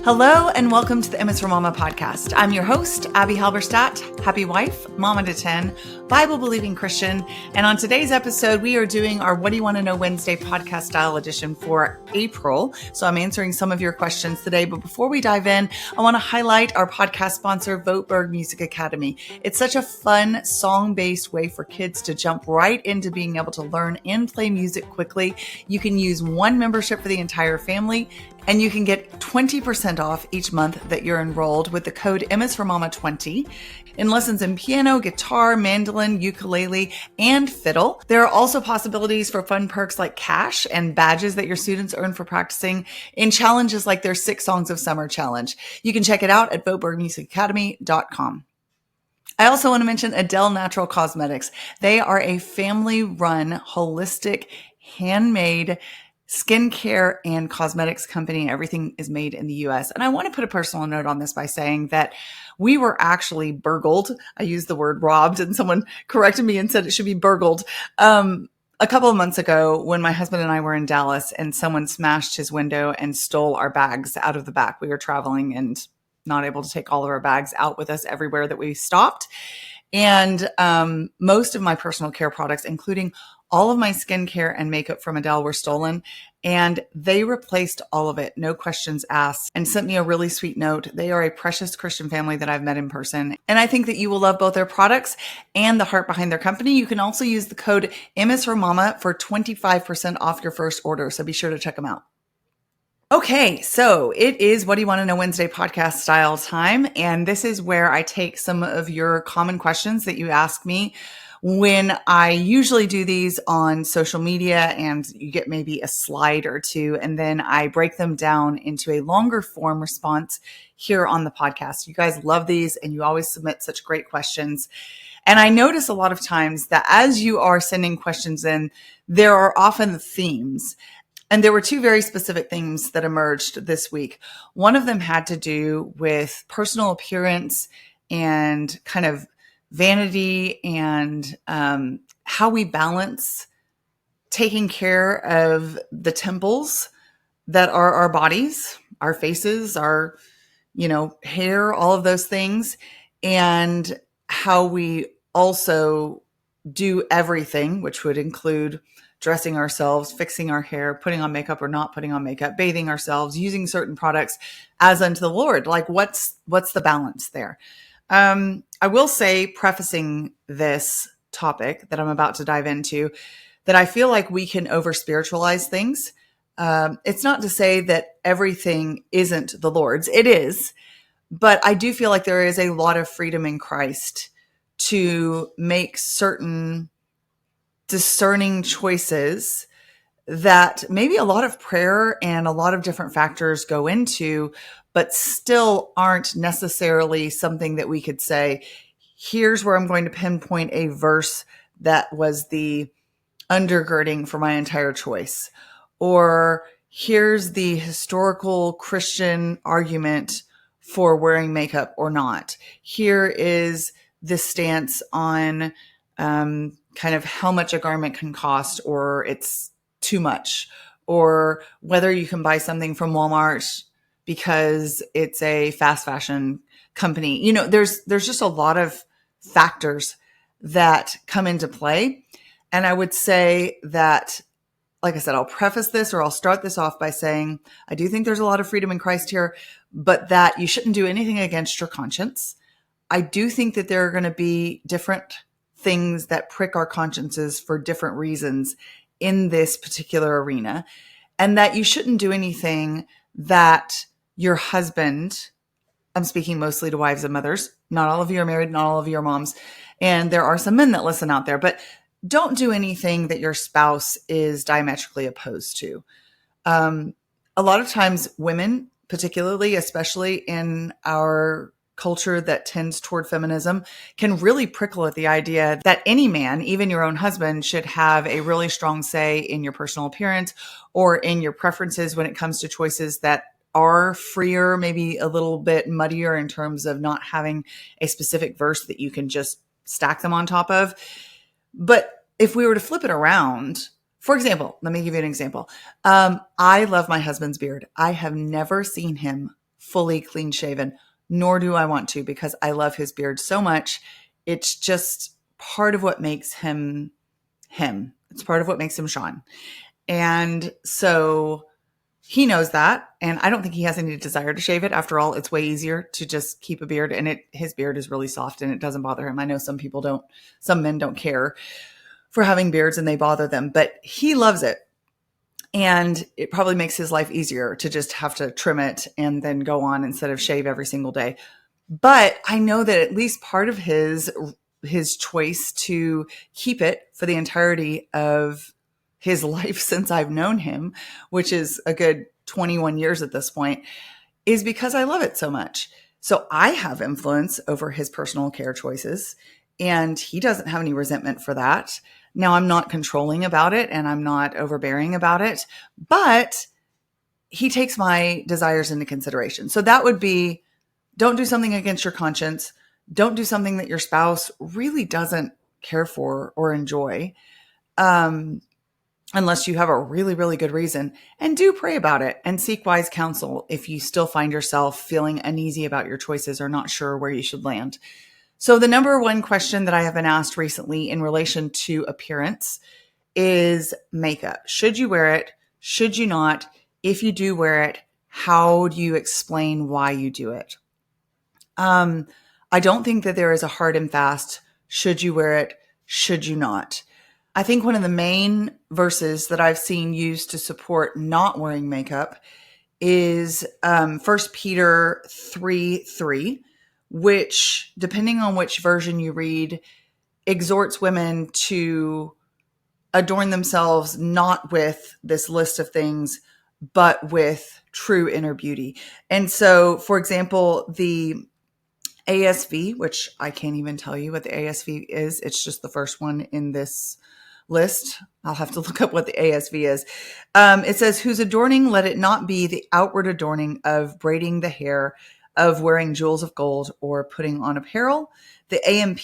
Hello and welcome to the Emma's for Mama podcast. I'm your host, Abby Halberstadt, happy wife, mama to 10, Bible-believing Christian. And on today's episode, we are doing our What Do You Want to Know Wednesday podcast style edition for April. So I'm answering some of your questions today. But before we dive in, I want to highlight our podcast sponsor, Voetberg Music Academy. It's such a fun song-based way for kids to jump right into being able to learn and play music quickly. You can use one membership for the entire family, and you can get 20% off each month that you're enrolled with the code EMMA'sForMama20 in lessons in piano, guitar, mandolin, ukulele, and fiddle. There are also possibilities for fun perks like cash and badges that your students earn for practicing in challenges like their 6 Songs of Summer challenge. You can check it out at VoetbergMusicAcademy.com. I also want to mention Adele Natural Cosmetics. They are a family-run, holistic, handmade skincare and cosmetics company. Everything is made in the US. And I want to put a personal note on this by saying that we were actually burgled. I used the word robbed and someone corrected me and said it should be burgled. A couple of months ago when my husband and I were in Dallas and someone smashed his window and stole our bags out of the back. We were traveling and not able to take all of our bags out with us everywhere that we stopped. And most of my personal care products, including all of my skincare and makeup from Adele, were stolen, and they replaced all of it, no questions asked, and sent me a really sweet note. They are a precious Christian family that I've met in person, and I think that you will love both their products and the heart behind their company. You can also use the code EMMA'sForMama for 25% off your first order, so be sure to check them out. Okay, so it is What Do You Want to Know Wednesday podcast style time, and this is where I take some of your common questions that you ask me when I usually do these on social media, and you get maybe a slide or two, and then I break them down into a longer form response here on the podcast. You guys love these, and you always submit such great questions. And I notice a lot of times that as you are sending questions in, there are often themes. And there were 2 very specific themes that emerged this week. One of them had to do with personal appearance and kind of vanity and how we balance taking care of the temples that are our bodies, our faces, our, hair, all of those things, and how we also do everything, which would include dressing ourselves, fixing our hair, putting on makeup or not putting on makeup, bathing ourselves, using certain products as unto the Lord. Like what's the balance there? I will say, prefacing this topic that I'm about to dive into, that I feel like we can over spiritualize things. It's not to say that everything isn't the Lord's. It is. But I do feel like there is a lot of freedom in Christ to make certain discerning choices that maybe a lot of prayer and a lot of different factors go into, but still aren't necessarily something that we could say, here's where I'm going to pinpoint a verse that was the undergirding for my entire choice. Or here's the historical Christian argument for wearing makeup or not. Here is the stance on kind of how much a garment can cost, or it's too much, or whether you can buy something from Walmart because it's a fast fashion company. There's just a lot of factors that come into play. And I would say that, like I said, I'll preface this, or I'll start this off by saying, I do think there's a lot of freedom in Christ here, but that you shouldn't do anything against your conscience. I do think that there are going to be different things that prick our consciences for different reasons in this particular arena, and that you shouldn't do anything that your husband, I'm speaking mostly to wives and mothers, not all of you are married, not all of you are moms, and there are some men that listen out there, but don't do anything that your spouse is diametrically opposed to. A lot of times women, particularly, especially in our culture that tends toward feminism, can really prickle at the idea that any man, even your own husband, should have a really strong say in your personal appearance or in your preferences when it comes to choices that are freer, maybe a little bit muddier in terms of not having a specific verse that you can just stack them on top of. But if we were to flip it around, for example, let me give you an example. I love my husband's beard. I have never seen him fully clean shaven, nor do I want to, because I love his beard so much. It's just part of what makes him him. It's part of what makes him Sean. And so he knows that. And I don't think he has any desire to shave it. After all, it's way easier to just keep a beard, and his beard is really soft and it doesn't bother him. I know some men don't care for having beards and they bother them, but he loves it. And it probably makes his life easier to just have to trim it and then go on instead of shave every single day. But I know that at least part of his choice to keep it for the entirety of his life since I've known him, which is a good 21 years at this point, is because I love it so much. So I have influence over his personal care choices, and he doesn't have any resentment for that. Now, I'm not controlling about it and I'm not overbearing about it, but he takes my desires into consideration. So that would be, don't do something against your conscience. Don't do something that your spouse really doesn't care for or enjoy, unless you have a really, really good reason. And do pray about it and seek wise counsel if you still find yourself feeling uneasy about your choices or not sure where you should land. So the number one question that I have been asked recently in relation to appearance is makeup. Should you wear it? Should you not? If you do wear it, how do you explain why you do it? I don't think that there is a hard and fast, should you wear it? Should you not? I think one of the main verses that I've seen used to support not wearing makeup is 1 Peter 3:3, which, depending on which version you read, exhorts women to adorn themselves not with this list of things, but with true inner beauty. And so, for example, the ASV, which I can't even tell you what the ASV is. It's just the first one in this list. I'll have to look up what the ASV is. It says, whose adorning, let it not be the outward adorning of braiding the hair, of wearing jewels of gold, or putting on apparel. The AMP,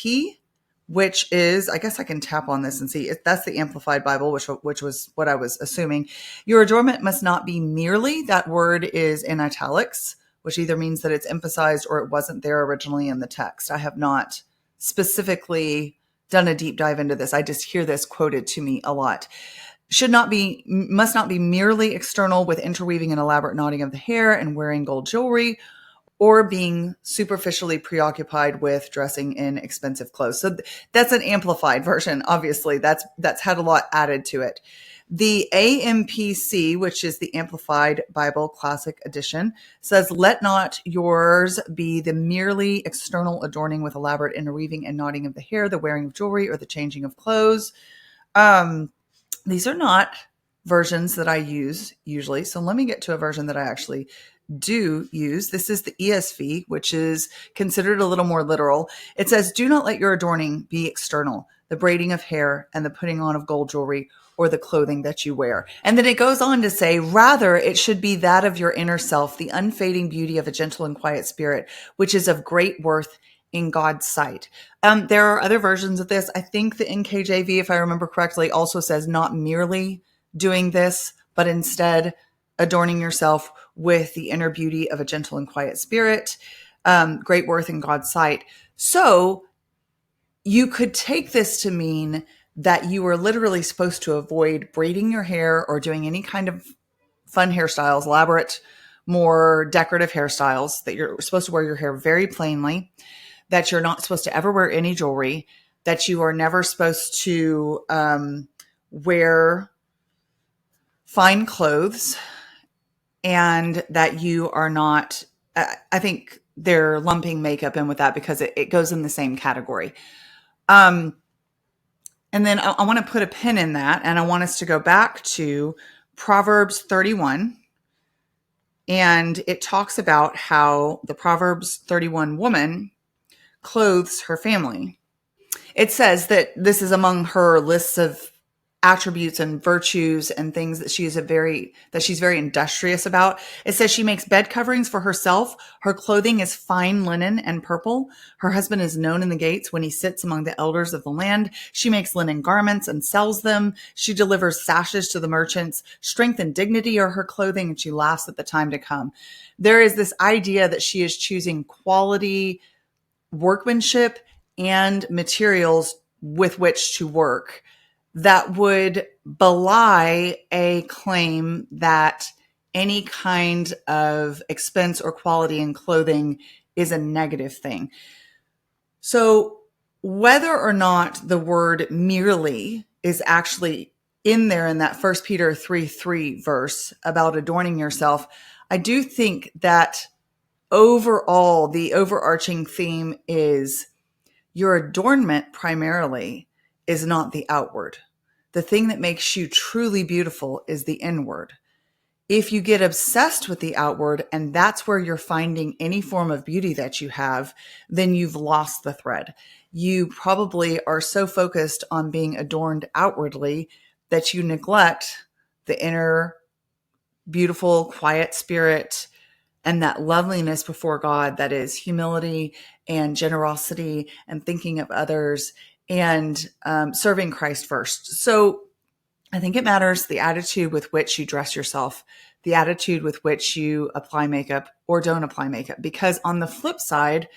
which is, I guess I can tap on this and see, that's the Amplified Bible, which was what I was assuming. Your adornment must not be merely, that word is in italics, which either means that it's emphasized or it wasn't there originally in the text. I have not specifically done a deep dive into this. I just hear this quoted to me a lot. Must not be merely external, with interweaving and elaborate knotting of the hair and wearing gold jewelry, or being superficially preoccupied with dressing in expensive clothes. So that's an amplified version. Obviously, that's had a lot added to it. The AMPC, which is the Amplified Bible Classic Edition, says, let not yours be the merely external adorning with elaborate interweaving and knotting of the hair, the wearing of jewelry, or the changing of clothes. These are not versions that I use usually. So let me get to a version that I actually do use. This is the ESV, which is considered a little more literal. It says, do not let your adorning be external, the braiding of hair and the putting on of gold jewelry, or the clothing that you wear. And then it goes on to say, rather, it should be that of your inner self, the unfading beauty of a gentle and quiet spirit, which is of great worth in God's sight. There are other versions of this. I think the NKJV, if I remember correctly, also says not merely doing this, but instead adorning yourself with the inner beauty of a gentle and quiet spirit, great worth in God's sight. So you could take this to mean that you are literally supposed to avoid braiding your hair or doing any kind of fun hairstyles, elaborate, more decorative hairstyles, that you're supposed to wear your hair very plainly, that you're not supposed to ever wear any jewelry, that you are never supposed to wear fine clothes, and that you are not, I think they're lumping makeup in with that because it goes in the same category. And then I want to put a pin in that, and I want us to go back to Proverbs 31. And it talks about how the Proverbs 31 woman clothes her family. It says that this is among her lists of attributes and virtues and things that she's very industrious about. It says she makes bed coverings for herself. Her clothing is fine linen and purple. Her husband is known in the gates when he sits among the elders of the land. She makes linen garments and sells them. She delivers sashes to the merchants. Strength and dignity are her clothing, and she laughs at the time to come. There is this idea that she is choosing quality workmanship and materials with which to work that would belie a claim that any kind of expense or quality in clothing is a negative thing. So whether or not the word merely is actually in there in that 1 Peter 3:3 verse about adorning yourself, I do think that overall, the overarching theme is your adornment primarily is not the outward. The thing that makes you truly beautiful is the inward. If you get obsessed with the outward and that's where you're finding any form of beauty that you have, then you've lost the thread. You probably are so focused on being adorned outwardly that you neglect the inner, beautiful, quiet spirit and that loveliness before God that is humility and generosity and thinking of others and serving Christ first. So I think it matters the attitude with which you dress yourself, the attitude with which you apply makeup or don't apply makeup. Because on the flip side,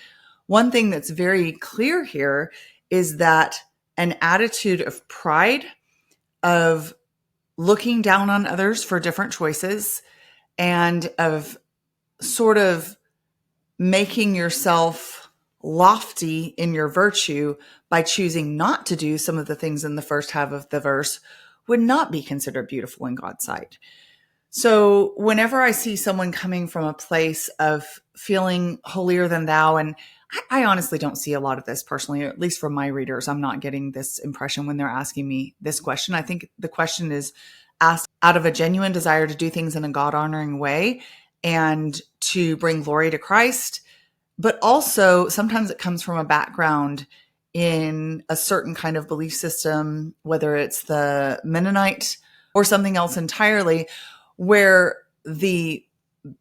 one thing that's very clear here is that an attitude of pride, of looking down on others for different choices, and of sort of making yourself lofty in your virtue by choosing not to do some of the things in the first half of the verse would not be considered beautiful in God's sight. So whenever I see someone coming from a place of feeling holier than thou, and I honestly don't see a lot of this personally, at least from my readers, I'm not getting this impression when they're asking me this question. I think the question is asked out of a genuine desire to do things in a God-honoring way and to bring glory to Christ. But also sometimes it comes from a background in a certain kind of belief system, whether it's the Mennonite or something else entirely, where the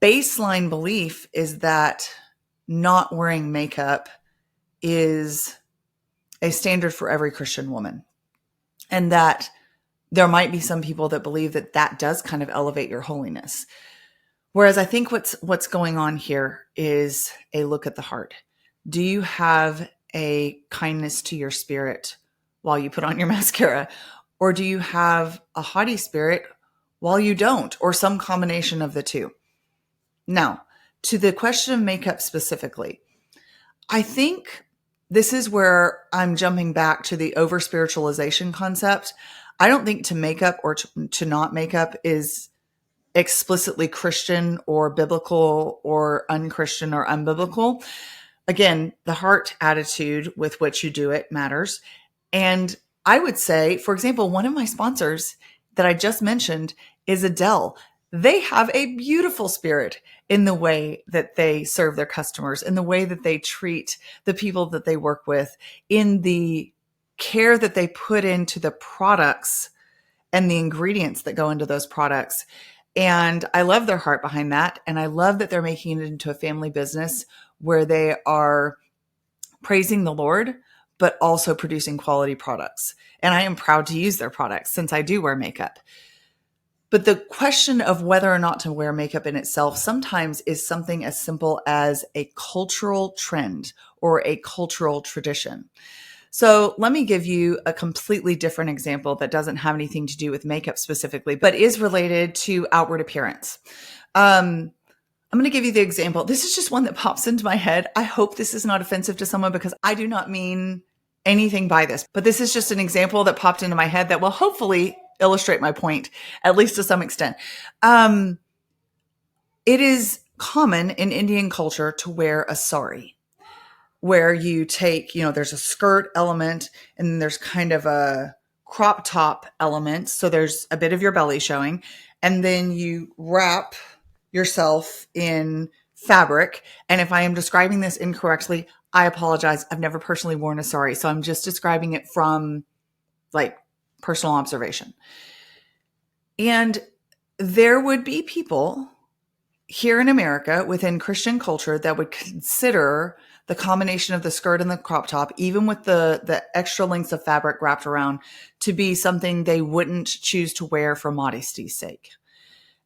baseline belief is that not wearing makeup is a standard for every Christian woman. And that there might be some people that believe that that does kind of elevate your holiness. Whereas I think what's going on here is a look at the heart. Do you have a kindness to your spirit while you put on your mascara? Or do you have a haughty spirit while you don't? Or some combination of the two? Now, to the question of makeup specifically, I think this is where I'm jumping back to the over-spiritualization concept. I don't think to make up or to not make up is explicitly Christian or biblical or unchristian or unbiblical. Again, the heart attitude with which you do it matters. And I would say, for example, one of my sponsors that I just mentioned is Adele. They have a beautiful spirit in the way that they serve their customers, in the way that they treat the people that they work with, in the care that they put into the products and the ingredients that go into those products. And I love their heart behind that. And I love that they're making it into a family business where they are praising the Lord, but also producing quality products. And I am proud to use their products since I do wear makeup. But the question of whether or not to wear makeup in itself sometimes is something as simple as a cultural trend or a cultural tradition. So let me give you a completely different example that doesn't have anything to do with makeup specifically, but is related to outward appearance. I'm going to give you the example. This is just one that pops into my head. I hope this is not offensive to someone because I do not mean anything by this, but this is just an example that popped into my head that will hopefully illustrate my point, at least to some extent. It is common in Indian culture to wear a sari, where you take, there's a skirt element and then there's kind of a crop top element. So there's a bit of your belly showing, and then you wrap yourself in fabric. And if I am describing this incorrectly, I apologize. I've never personally worn a sari. So I'm just describing it from like personal observation. And there would be people here in America within Christian culture that would consider the combination of the skirt and the crop top, even with the extra lengths of fabric wrapped around, to be something they wouldn't choose to wear for modesty's sake.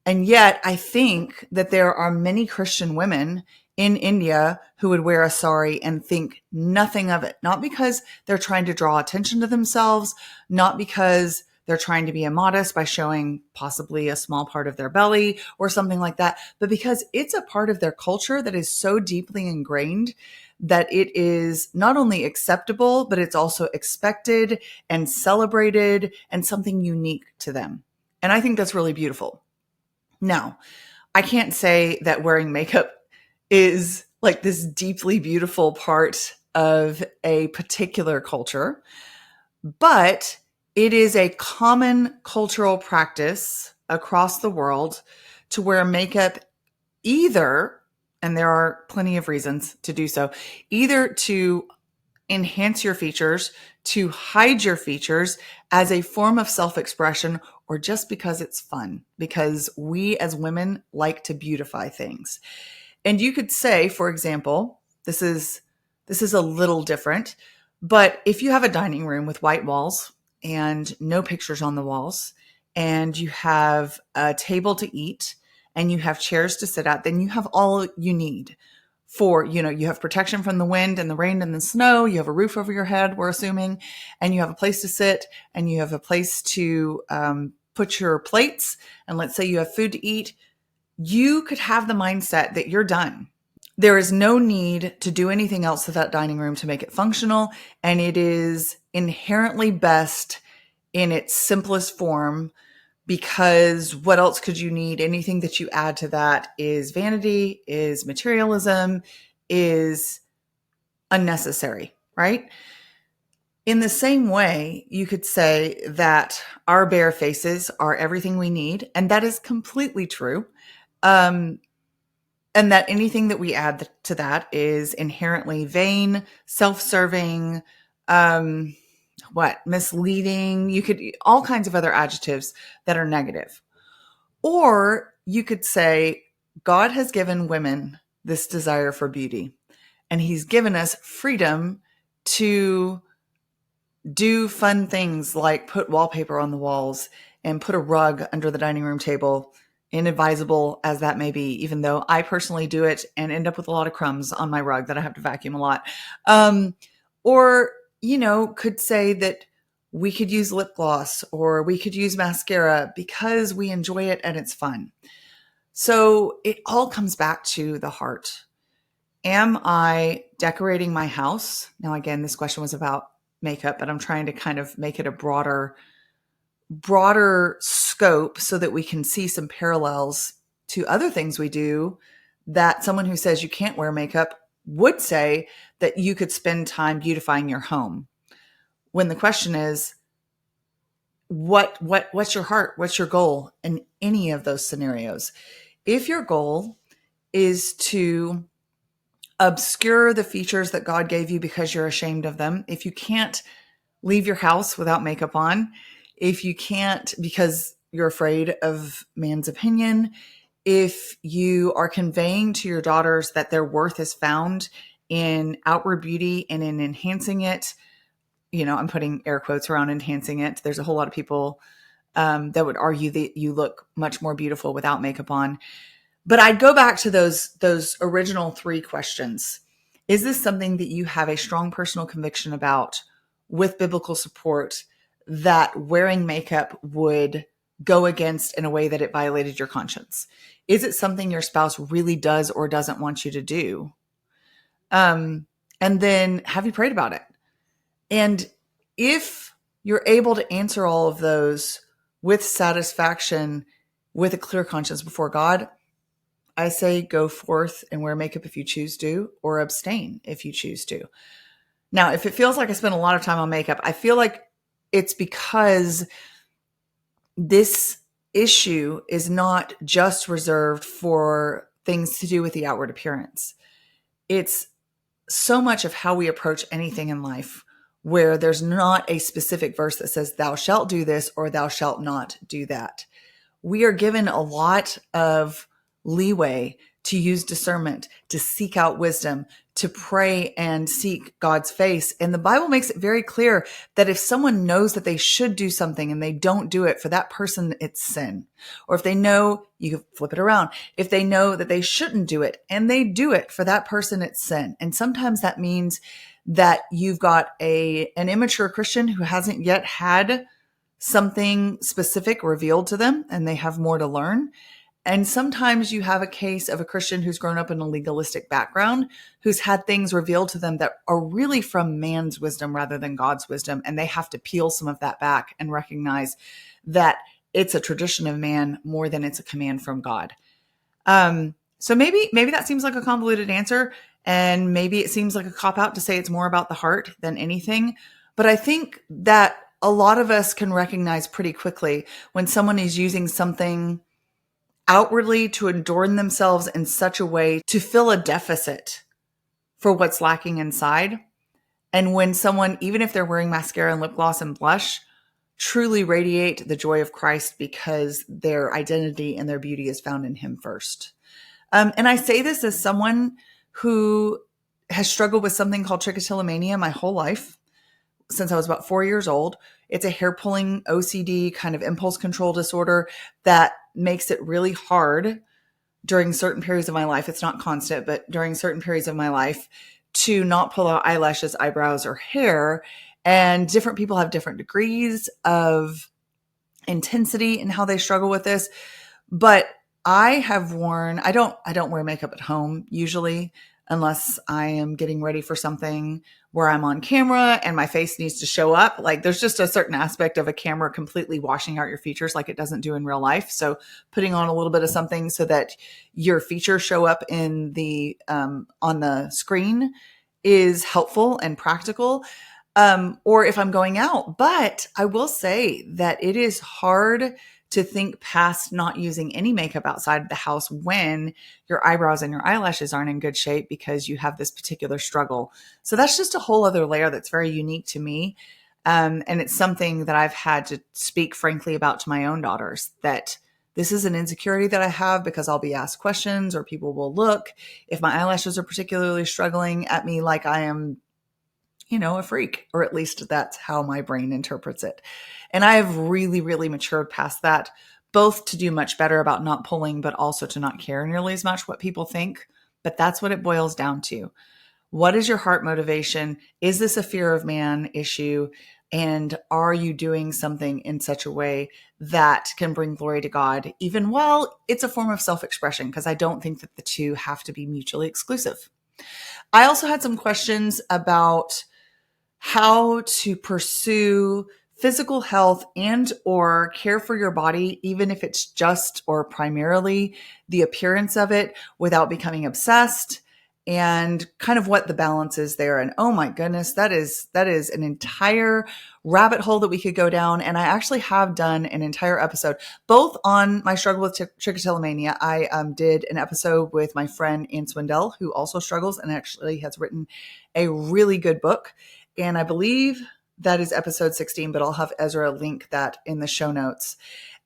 And yet I think that there are many Christian women in India who would wear a sari and think nothing of it, not because they're trying to draw attention to themselves, not because they're trying to be immodest by showing possibly a small part of their belly or something like that, but because it's a part of their culture that is so deeply ingrained that it is not only acceptable, but it's also expected and celebrated and something unique to them. And I think that's really beautiful. Now, I can't say that wearing makeup is like this deeply beautiful part of a particular culture, but it is a common cultural practice across the world to wear makeup either, and there are plenty of reasons to do so, either to enhance your features, to hide your features as a form of self-expression, or just because it's fun, because we as women like to beautify things. And you could say, for example, this is a little different, but if you have a dining room with white walls and no pictures on the walls, and you have a table to eat and you have chairs to sit at, then you have all you need for, you have protection from the wind and the rain and the snow, you have a roof over your head, we're assuming, and you have a place to sit and you have a place to put your plates. And let's say you have food to eat. You could have the mindset that you're done. There is no need to do anything else to that dining room to make it functional. And it is inherently best in its simplest form, because what else could you need? Anything that you add to that is vanity, is materialism, is unnecessary, right? In the same way, you could say that our bare faces are everything we need. And that is completely true. And that anything that we add to that is inherently vain, self-serving, misleading. You could, all kinds of other adjectives that are negative. Or you could say, God has given women this desire for beauty, and he's given us freedom to do fun things like put wallpaper on the walls and put a rug under the dining room table, inadvisable as that may be, even though I personally do it and end up with a lot of crumbs on my rug that I have to vacuum a lot. Or, could say that we could use lip gloss or we could use mascara because we enjoy it and it's fun. So it all comes back to the heart. Am I decorating my house? Now, again, this question was about makeup, but I'm trying to kind of make it a broader scope so that we can see some parallels to other things we do that someone who says you can't wear makeup would say that you could spend time beautifying your home. When the question is, what's your heart? What's your goal in any of those scenarios? If your goal is to obscure the features that God gave you because you're ashamed of them, if you can't leave your house without makeup on, if you can't because you're afraid of man's opinion, if you are conveying to your daughters that their worth is found in outward beauty and in enhancing it, I'm putting air quotes around enhancing it. There's a whole lot of people that would argue that you look much more beautiful without makeup on. But I'd go back to those original three questions. Is this something that you have a strong personal conviction about with biblical support that wearing makeup would go against in a way that it violated your conscience? Is it something your spouse really does or doesn't want you to do? And then have you prayed about it? And if you're able to answer all of those with satisfaction, with a clear conscience before God, I say go forth and wear makeup if you choose to, or abstain if you choose to. Now, if it feels like I spend a lot of time on makeup, I feel like it's because this issue is not just reserved for things to do with the outward appearance. It's so much of how we approach anything in life, where there's not a specific verse that says, thou shalt do this or thou shalt not do that. We are given a lot of leeway to use discernment, to seek out wisdom, to pray and seek God's face. And the Bible makes it very clear that if someone knows that they should do something and they don't do it, for that person, it's sin. Or if they know, you can flip it around. If they know that they shouldn't do it and they do it, for that person, it's sin. And sometimes that means that you've got an immature Christian who hasn't yet had something specific revealed to them and they have more to learn. And sometimes you have a case of a Christian who's grown up in a legalistic background, who's had things revealed to them that are really from man's wisdom rather than God's wisdom. And they have to peel some of that back and recognize that it's a tradition of man more than it's a command from God. So maybe that seems like a convoluted answer, and maybe it seems like a cop-out to say it's more about the heart than anything. But I think that a lot of us can recognize pretty quickly when someone is using something outwardly to adorn themselves in such a way to fill a deficit for what's lacking inside. And when someone, even if they're wearing mascara and lip gloss and blush, truly radiate the joy of Christ because their identity and their beauty is found in Him first. And I say this as someone who has struggled with something called trichotillomania my whole life, since I was about 4 years old. It's a hair pulling OCD kind of impulse control disorder that makes it really hard during certain periods of my life. It's not constant, but during certain periods of my life to not pull out eyelashes, eyebrows, or hair. And different people have different degrees of intensity in how they struggle with this. But I have worn, I don't wear makeup at home usually, unless I am getting ready for something where I'm on camera and my face needs to show up. Like there's just a certain aspect of a camera completely washing out your features like it doesn't do in real life. So putting on a little bit of something so that your features show up in the on the screen is helpful and practical. Or if I'm going out. But I will say that it is hard to think past not using any makeup outside of the house when your eyebrows and your eyelashes aren't in good shape because you have this particular struggle. So that's just a whole other layer that's very unique to me. And it's something that I've had to speak frankly about to my own daughters, that this is an insecurity that I have because I'll be asked questions or people will look if my eyelashes are particularly struggling at me like I am, a freak, or at least that's how my brain interprets it. And I have really, really matured past that, both to do much better about not pulling, but also to not care nearly as much what people think. But that's what it boils down to. What is your heart motivation? Is this a fear of man issue? And are you doing something in such a way that can bring glory to God, even while it's a form of self-expression? Because I don't think that the two have to be mutually exclusive. I also had some questions about how to pursue physical health and or care for your body, even if it's just or primarily the appearance of it, without becoming obsessed, and kind of what the balance is there. And oh my goodness, that is an entire rabbit hole that we could go down. And I actually have done an entire episode, both on my struggle with trichotillomania. I did an episode with my friend Ann Swindell, who also struggles and actually has written a really good book. And I believe that is episode 16, but I'll have Ezra link that in the show notes.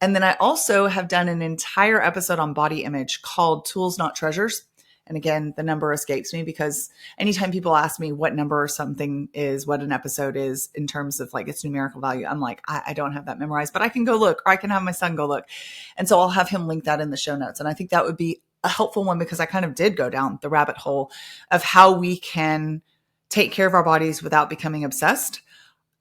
And then I also have done an entire episode on body image called Tools, Not Treasures. And again, the number escapes me because anytime people ask me what number something is, what an episode is in terms of like its numerical value, I'm like, I don't have that memorized, but I can go look, or I can have my son go look. And so I'll have him link that in the show notes. And I think that would be a helpful one because I kind of did go down the rabbit hole of how we can take care of our bodies without becoming obsessed.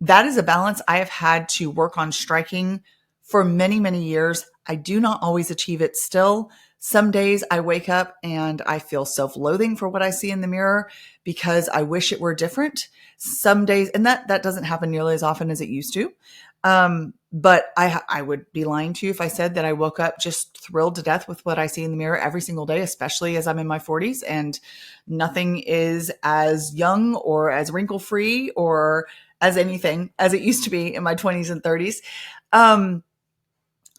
That is a balance I have had to work on striking for many, many years. I do not always achieve it still. Some days I wake up and I feel self-loathing for what I see in the mirror because I wish it were different. Some days, and that doesn't happen nearly as often as it used to. But I would be lying to you if I said that I woke up just thrilled to death with what I see in the mirror every single day, especially as I'm in my 40s and nothing is as young or as wrinkle-free or as anything as it used to be in my 20s and 30s.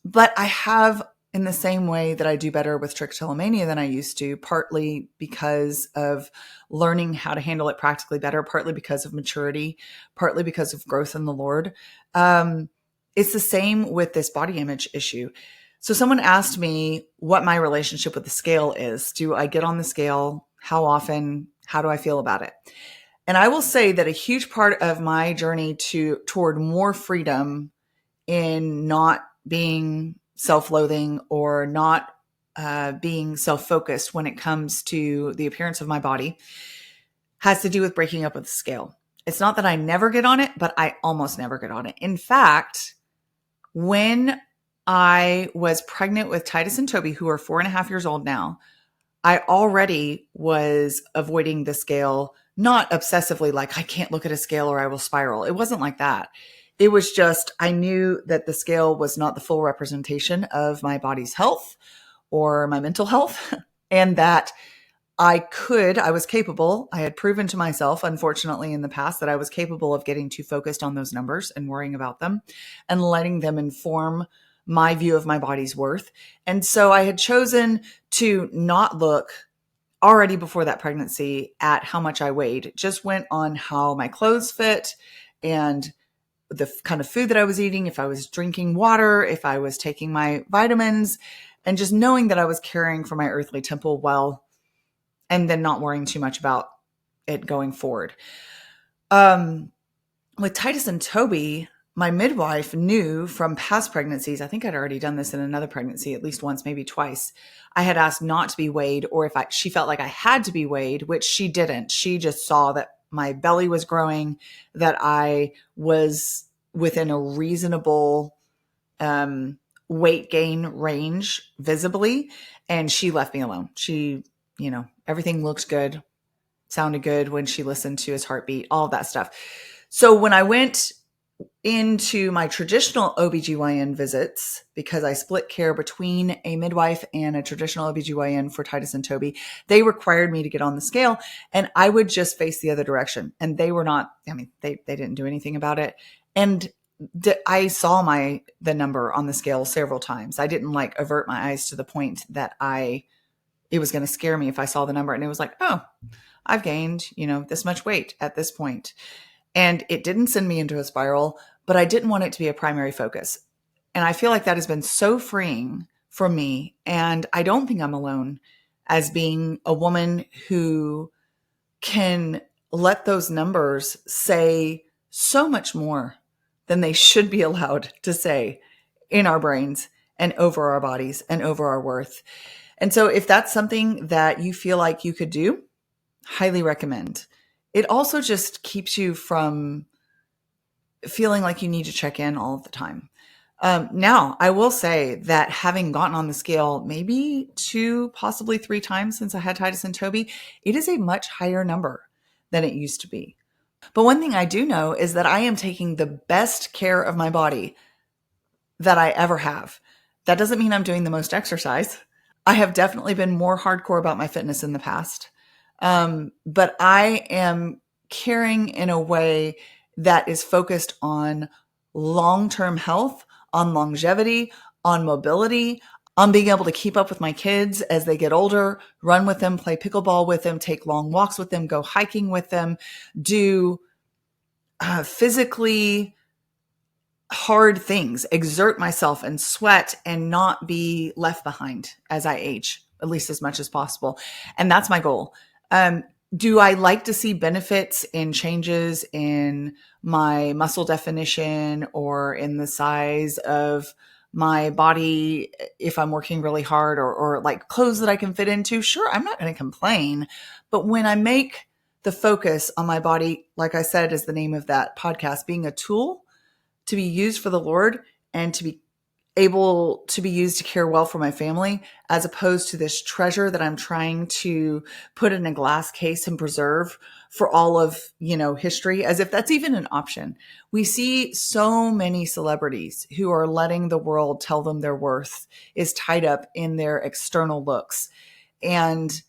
But I have in the same way that I do better with trichotillomania than I used to, partly because of learning how to handle it practically better, partly because of maturity, partly because of growth in the Lord. It's the same with this body image issue. So someone asked me what my relationship with the scale is. Do I get on the scale? How often? How do I feel about it? And I will say that a huge part of my journey toward more freedom in not being self-loathing or not being self-focused when it comes to the appearance of my body has to do with breaking up with the scale. It's not that I never get on it, but I almost never get on it. In fact, when I was pregnant with Titus and Toby, who are 4.5 years old now, I already was avoiding the scale, not obsessively like I can't look at a scale or I will spiral. It wasn't like that. It was just, I knew that the scale was not the full representation of my body's health or my mental health, and that I was capable. I had proven to myself, unfortunately, in the past that I was capable of getting too focused on those numbers and worrying about them and letting them inform my view of my body's worth. And so I had chosen to not look already before that pregnancy at how much I weighed, just went on how my clothes fit and the kind of food that I was eating, if I was drinking water, if I was taking my vitamins, and just knowing that I was caring for my earthly temple well, and then not worrying too much about it going forward. With Titus and Toby, my midwife knew from past pregnancies, I think I'd already done this in another pregnancy, at least once, maybe twice. I had asked not to be weighed, or if she felt like I had to be weighed, which she didn't. She just saw that my belly was growing, that I was within a reasonable weight gain range visibly, and she left me alone. She, everything looked good, sounded good when she listened to his heartbeat, all of that stuff. So when I went into my traditional OBGYN visits, because I split care between a midwife and a traditional OBGYN for Titus and Toby, they required me to get on the scale, and I would just face the other direction. And they were not, they didn't do anything about it. And I saw the number on the scale several times. I didn't avert my eyes to the point that it was going to scare me if I saw the number. And it was like, oh, I've gained, this much weight at this point. And it didn't send me into a spiral, but I didn't want it to be a primary focus. And I feel like that has been so freeing for me. And I don't think I'm alone as being a woman who can let those numbers say so much more than they should be allowed to say in our brains and over our bodies and over our worth. And so if that's something that you feel like you could do, highly recommend. It also just keeps you from feeling like you need to check in all of the time. Now, I will say that having gotten on the scale maybe 2, possibly 3 times since I had Titus and Toby, it is a much higher number than it used to be. But one thing I do know is that I am taking the best care of my body that I ever have. That doesn't mean I'm doing the most exercise. I have definitely been more hardcore about my fitness in the past. But I am caring in a way that is focused on long-term health, on longevity, on mobility, on being able to keep up with my kids as they get older, run with them, play pickleball with them, take long walks with them, go hiking with them, do physically hard things, exert myself and sweat and not be left behind as I age, at least as much as possible. And that's my goal. Do I like to see benefits in changes in my muscle definition or in the size of my body if I'm working really hard or like clothes that I can fit into? Sure, I'm not going to complain. But when I make the focus on my body, like I said, is the name of that podcast, being a tool to be used for the Lord and to be able to be used to care well for my family, as opposed to this treasure that I'm trying to put in a glass case and preserve for all of, history, as if that's even an option. We see so many celebrities who are letting the world tell them their worth is tied up in their external looks. And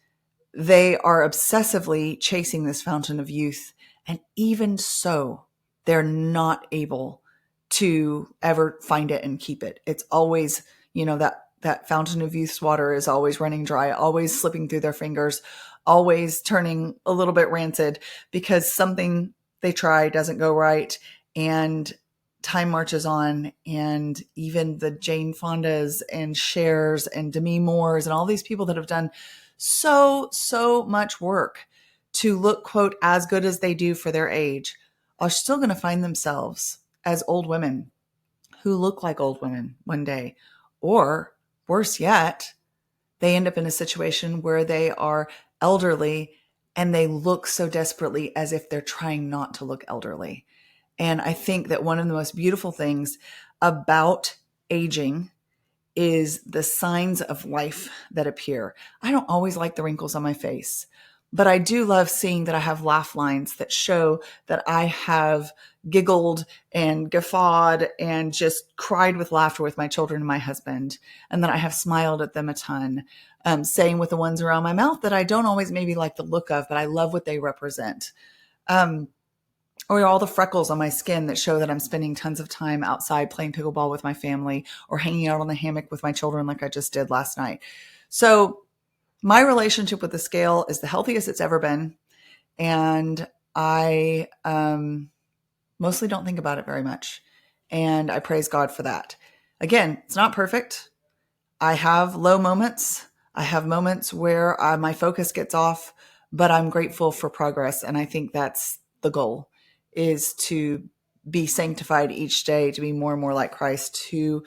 they are obsessively chasing this fountain of youth. And even so, they're not able to ever find it and keep it. It's always, that that fountain of youth's water is always running dry, always slipping through their fingers, always turning a little bit rancid because something they try doesn't go right. And time marches on, and even the Jane Fondas and Chers and Demi Moores and all these people that have done so much work to look, quote, as good as they do for their age, are still going to find themselves as old women who look like old women one day. Or worse yet, they end up in a situation where they are elderly and they look so desperately as if they're trying not to look elderly. And I think that one of the most beautiful things about aging is the signs of life that appear. I don't always like the wrinkles on my face, but I do love seeing that I have laugh lines that show that I have giggled and guffawed and just cried with laughter with my children and my husband, and that I have smiled at them a ton. Same with the ones around my mouth that I don't always maybe like the look of, but I love what they represent. Or all the freckles on my skin that show that I'm spending tons of time outside playing pickleball with my family or hanging out on the hammock with my children like I just did last night. So my relationship with the scale is the healthiest it's ever been. And I mostly don't think about it very much. And I praise God for that. Again, it's not perfect. I have low moments. I have moments where my focus gets off, but I'm grateful for progress. And I think that's the goal, is to be sanctified each day, to be more and more like Christ, who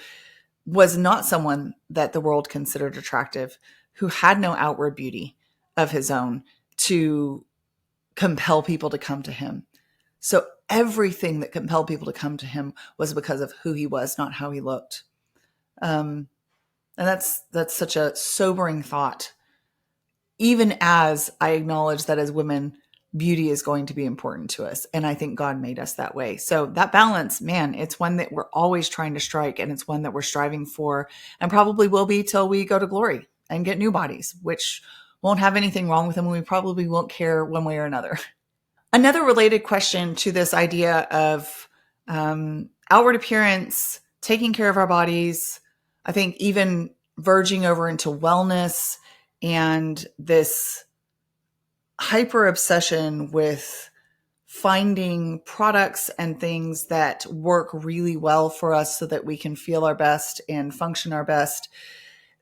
was not someone that the world considered attractive, who had no outward beauty of his own to compel people to come to him. So everything that compelled people to come to him was because of who he was, not how he looked. And that's such a sobering thought, even as I acknowledge that as women, beauty is going to be important to us. And I think God made us that way. So that balance, man, it's one that we're always trying to strike, and it's one that we're striving for and probably will be till we go to glory and get new bodies, which won't have anything wrong with them. And we probably won't care one way or another. Another related question to this idea of outward appearance, taking care of our bodies, I think even verging over into wellness and this hyper obsession with finding products and things that work really well for us so that we can feel our best and function our best.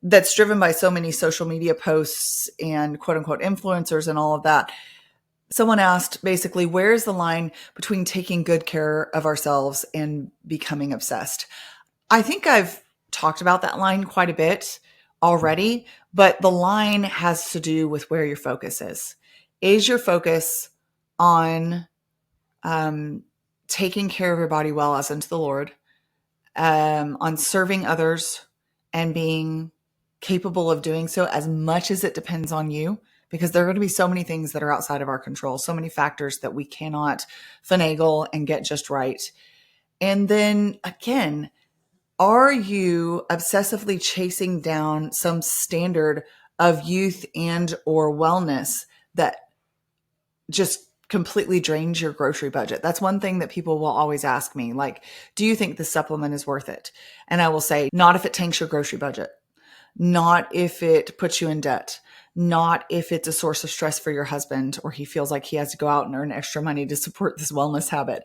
That's driven by so many social media posts and quote unquote influencers and all of that. Someone asked basically, where's the line between taking good care of ourselves and becoming obsessed? I think I've talked about that line quite a bit already, but the line has to do with where your focus is. Is your focus on taking care of your body well as unto the Lord, on serving others and being capable of doing so as much as it depends on you? Because there are going to be so many things that are outside of our control, so many factors that we cannot finagle and get just right. And then again, are you obsessively chasing down some standard of youth and or wellness that just completely drains your grocery budget? That's one thing that people will always ask me, like, do you think the supplement is worth it? And I will say, not if it tanks your grocery budget, not if it puts you in debt, not if it's a source of stress for your husband or he feels like he has to go out and earn extra money to support this wellness habit.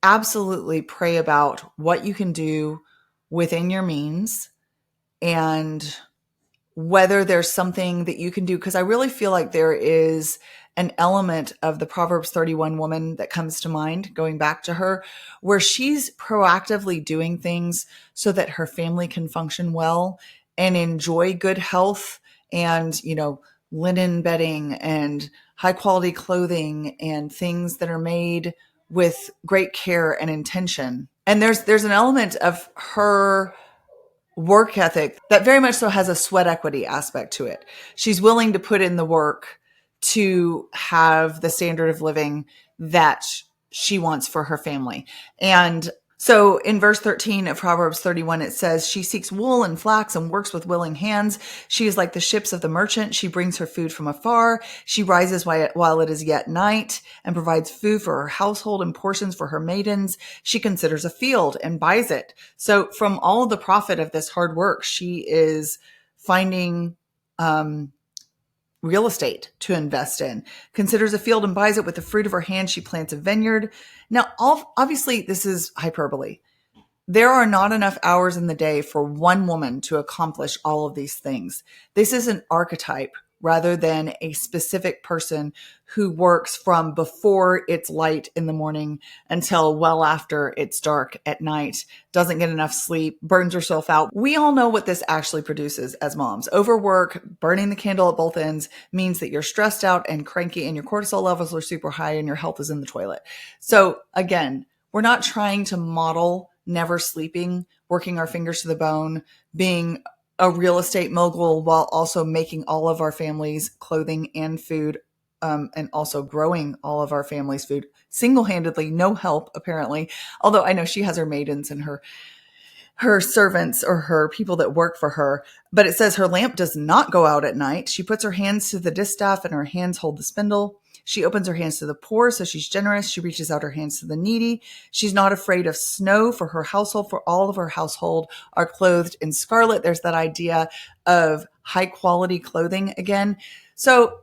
Absolutely pray about what you can do within your means and whether there's something that you can do. Because I really feel like there is an element of the Proverbs 31 woman that comes to mind, going back to her, where she's proactively doing things so that her family can function well and enjoy good health and, linen bedding and high quality clothing and things that are made with great care and intention. And there's an element of her work ethic that very much so has a sweat equity aspect to it. She's willing to put in the work to have the standard of living that she wants for her family. And So in verse 13 of Proverbs 31, it says, she seeks wool and flax and works with willing hands. She is like the ships of the merchant. She brings her food from afar. She rises while it is yet night and provides food for her household and portions for her maidens. She considers a field and buys it. So from all of the profit of this hard work, she is finding real estate to invest in, considers a field and buys it. With the fruit of her hand, she plants a vineyard. Now, obviously, this is hyperbole. There are not enough hours in the day for one woman to accomplish all of these things. This is an archetype rather than a specific person who works from before it's light in the morning until well after it's dark at night, doesn't get enough sleep, burns herself out. We all know what this actually produces as moms. Overwork, burning the candle at both ends means that you're stressed out and cranky and your cortisol levels are super high and your health is in the toilet. So again, we're not trying to model never sleeping, working our fingers to the bone, being a real estate mogul while also making all of our families clothing and food, and also growing all of our families' food single-handedly, no help apparently. Although I know she has her maidens and her servants or her people that work for her. But it says her lamp does not go out at night. She puts her hands to the distaff and her hands hold the spindle. She opens her hands to the poor, so she's generous. She reaches out her hands to the needy. She's not afraid of snow for her household, for all of her household are clothed in scarlet. There's that idea of high quality clothing again. So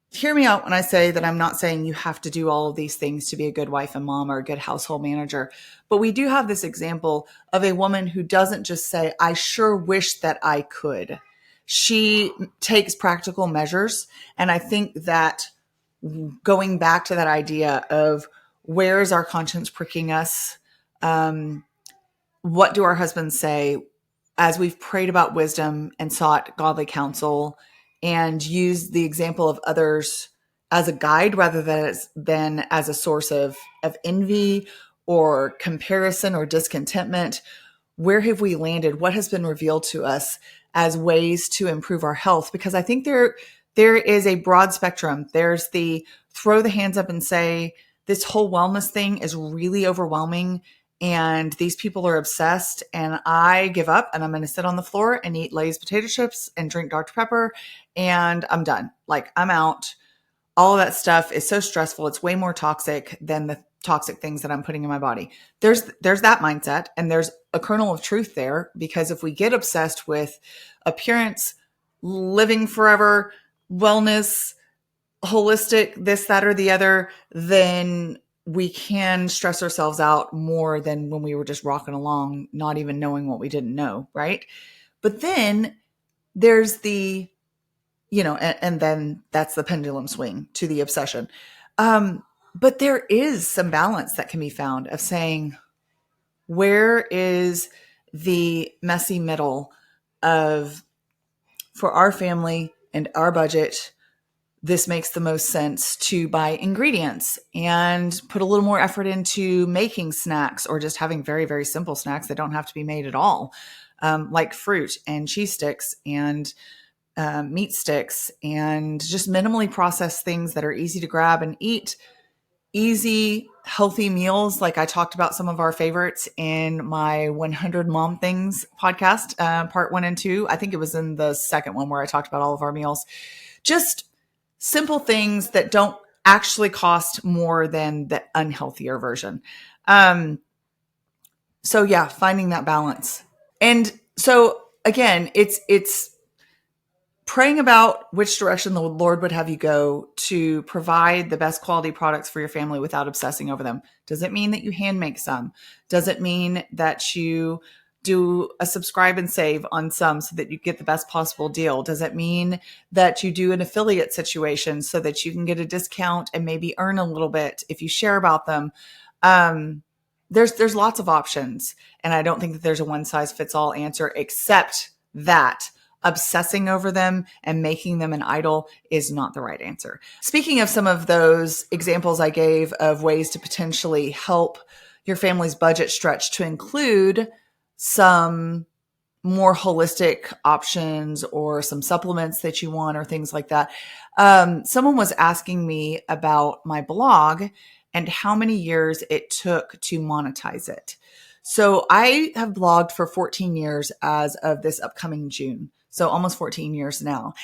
hear me out when I say that I'm not saying you have to do all of these things to be a good wife and mom or a good household manager. But we do have this example of a woman who doesn't just say, I sure wish that I could. She takes practical measures. And I think that going back to that idea of where is our conscience pricking us? What do our husbands say as we've prayed about wisdom and sought godly counsel and used the example of others as a guide rather than as a source of envy or comparison or discontentment? Where have we landed? What has been revealed to us as ways to improve our health? Because I think there is a broad spectrum. There's the throw the hands up and say, this whole wellness thing is really overwhelming and these people are obsessed and I give up and I'm going to sit on the floor and eat Lay's potato chips and drink Dr. Pepper and I'm done. Like I'm out. All of that stuff is so stressful. It's way more toxic than the toxic things that I'm putting in my body. There's that mindset and there's a kernel of truth there, because if we get obsessed with appearance, living forever, wellness, holistic, this, that, or the other, then we can stress ourselves out more than when we were just rocking along, not even knowing what we didn't know, right? But then there's the, and then that's the pendulum swing to the obsession. But there is some balance that can be found of saying, where is the messy middle of, for our family and our budget, this makes the most sense to buy ingredients and put a little more effort into making snacks or just having very, very simple snacks that don't have to be made at all, like fruit and cheese sticks and meat sticks and just minimally processed things that are easy to grab and eat. Easy, healthy meals. Like I talked about some of our favorites in my 100 Mom Things podcast, part 1 and 2. I think it was in the second one where I talked about all of our meals. Just simple things that don't actually cost more than the unhealthier version. So yeah, finding that balance. And so again, it's praying about which direction the Lord would have you go to provide the best quality products for your family without obsessing over them. Does it mean that you hand make some? Does it mean that you do a subscribe and save on some so that you get the best possible deal? Does it mean that you do an affiliate situation so that you can get a discount and maybe earn a little bit if you share about them? There's lots of options. And I don't think that there's a one size fits all answer, except that obsessing over them and making them an idol is not the right answer. Speaking of some of those examples I gave of ways to potentially help your family's budget stretch to include some more holistic options or some supplements that you want or things like that. Someone was asking me about my blog and how many years it took to monetize it. So I have blogged for 14 years as of this upcoming June. So almost 14 years now.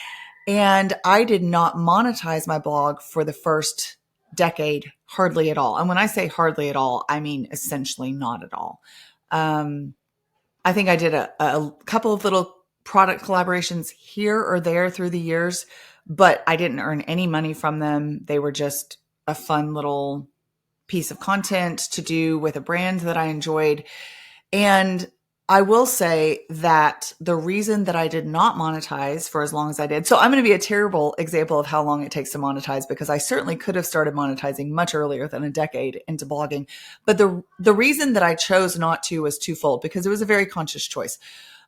And I did not monetize my blog for the first decade, hardly at all. And when I say hardly at all, I mean essentially not at all. I think I did a couple of little product collaborations here or there through the years, but I didn't earn any money from them. They were just a fun little piece of content to do with a brand that I enjoyed. And I will say that the reason that I did not monetize for as long as I did, so I'm going to be a terrible example of how long it takes to monetize, because I certainly could have started monetizing much earlier than a decade into blogging. But the reason that I chose not to was twofold, because it was a very conscious choice.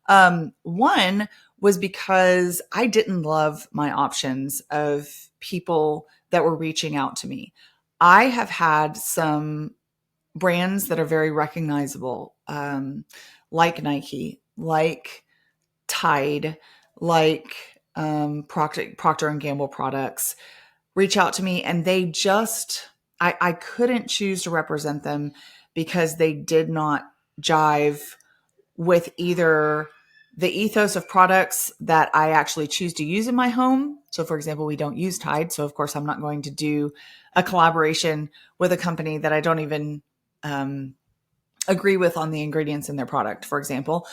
One was because I didn't love my options of people that were reaching out to me. I have had some brands that are very recognizable, like Nike, like Tide, like Procter and Gamble products, reach out to me, and they just, I couldn't choose to represent them because they did not jive with either the ethos of products that I actually choose to use in my home. So for example, we don't use Tide. So of course I'm not going to do a collaboration with a company that I don't even agree with on the ingredients in their product, for example.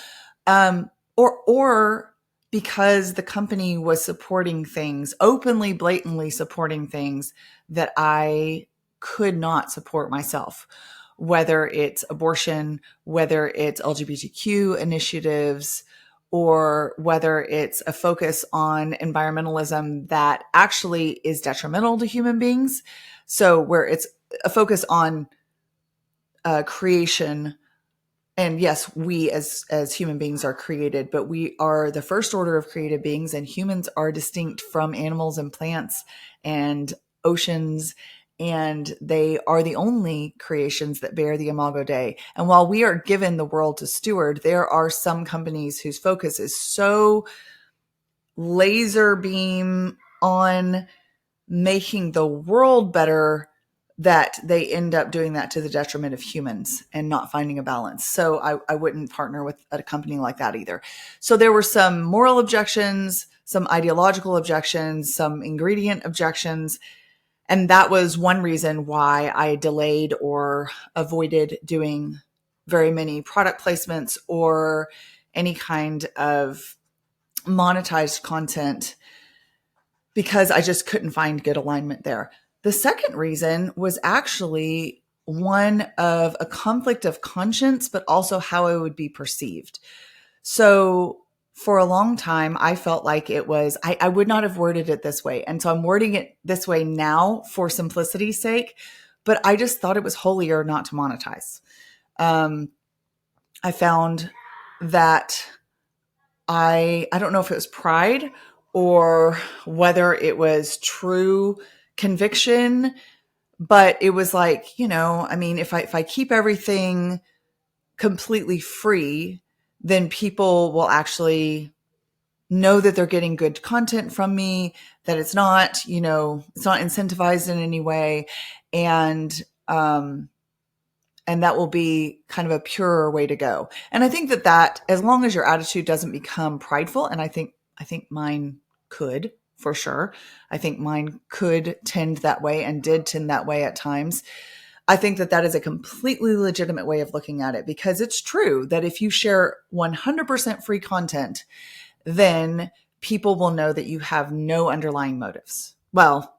Or because the company was supporting things, openly, blatantly supporting things that I could not support myself, whether it's abortion, whether it's LGBTQ initiatives, or whether it's a focus on environmentalism that actually is detrimental to human beings. So where it's a focus on creation. And yes, we as human beings are created, but we are the first order of created beings, and humans are distinct from animals and plants and oceans, and they are the only creations that bear the Imago Dei. And while we are given the world to steward, there are some companies whose focus is so laser beam on making the world better that they end up doing that to the detriment of humans and not finding a balance. So I wouldn't partner with a company like that either. So there were some moral objections, some ideological objections, some ingredient objections. And that was one reason why I delayed or avoided doing very many product placements or any kind of monetized content, because I just couldn't find good alignment there. The second reason was actually one of a conflict of conscience, but also how it would be perceived. So for a long time, I felt like it was, I would not have worded it this way. And so I'm wording it this way now for simplicity's sake, but I just thought it was holier not to monetize. I found that I don't know if it was pride or whether it was true conviction, but it was like, I mean, if I keep everything completely free, then people will actually know that they're getting good content from me, that it's not, it's not incentivized in any way. And that will be kind of a purer way to go. And I think that as long as your attitude doesn't become prideful, and I think mine could, for sure. I think mine could tend that way and did tend that way at times. I think that is a completely legitimate way of looking at it, because it's true that if you share 100% free content, then people will know that you have no underlying motives. Well,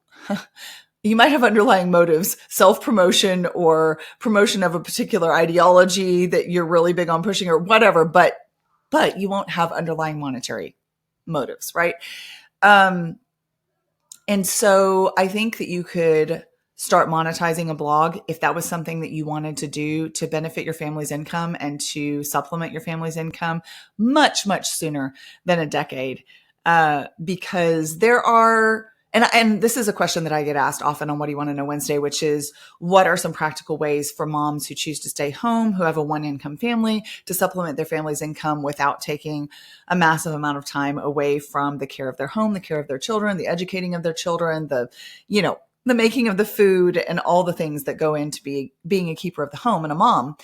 you might have underlying motives, self-promotion or promotion of a particular ideology that you're really big on pushing or whatever, but you won't have underlying monetary motives, right? And so I think that you could start monetizing a blog if that was something that you wanted to do to benefit your family's income and to supplement your family's income much, much sooner than a decade. Because there are, and this is a question that I get asked often on What Do You Want to Know Wednesday, which is, what are some practical ways for moms who choose to stay home, who have a one income family, to supplement their family's income without taking a massive amount of time away from the care of their home, the care of their children, the educating of their children, the making of the food and all the things that go into being a keeper of the home and a mom.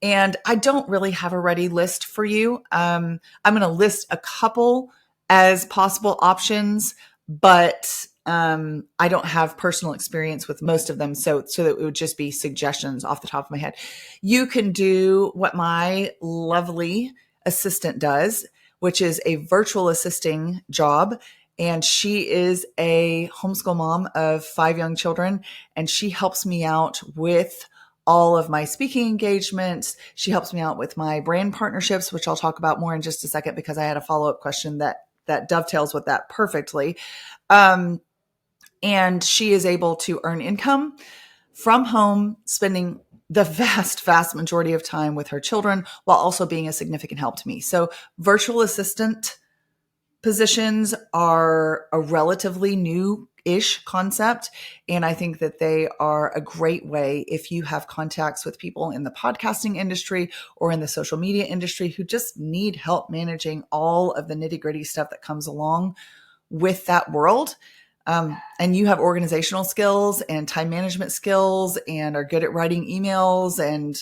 And I don't really have a ready list for you. I'm going to list a couple as possible options, but I don't have personal experience with most of them. So that it would just be suggestions off the top of my head. You can do what my lovely assistant does, which is a virtual assisting job. And she is a homeschool mom of 5 young children, and she helps me out with all of my speaking engagements. She helps me out with my brand partnerships, which I'll talk about more in just a second because I had a follow-up question that dovetails with that perfectly. And she is able to earn income from home, spending the vast majority of time with her children while also being a significant help to me. So virtual assistant positions are a relatively new-ish concept. And I think that they are a great way if you have contacts with people in the podcasting industry or in the social media industry who just need help managing all of the nitty-gritty stuff that comes along with that world. And you have organizational skills and time management skills and are good at writing emails and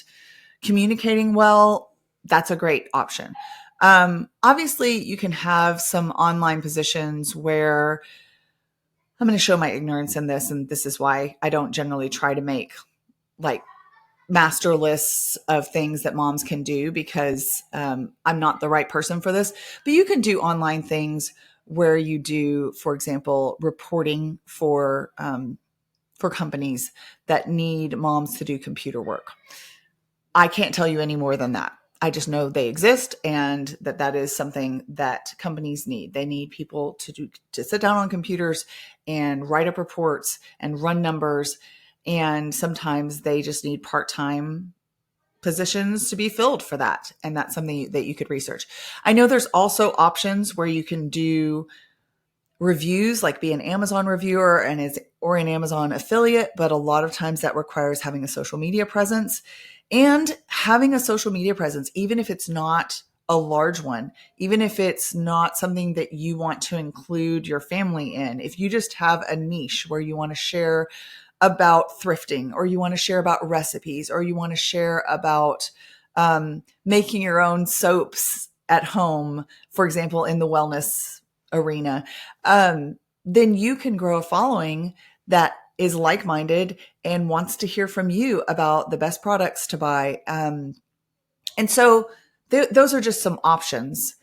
communicating well, that's a great option. Obviously, you can have some online positions where I'm going to show my ignorance in this, and this is why I don't generally try to make like master lists of things that moms can do because I'm not the right person for this. But you can do online things where you do, for example, reporting for companies that need moms to do computer work. I can't tell you any more than that. I just know they exist and that is something that companies need. They need people to sit down on computers and write up reports and run numbers. And sometimes they just need part-time positions to be filled for that. And that's something that you could research. I know there's also options where you can do reviews, like be an Amazon reviewer or an Amazon affiliate, but a lot of times that requires having a social media presence. And having a social media presence, even if it's not a large one, even if it's not something that you want to include your family in, if you just have a niche where you want to share about thrifting, or you want to share about recipes, or you want to share about making your own soaps at home, for example, in the wellness arena, then you can grow a following that is like-minded and wants to hear from you about the best products to buy. And so those are just some options.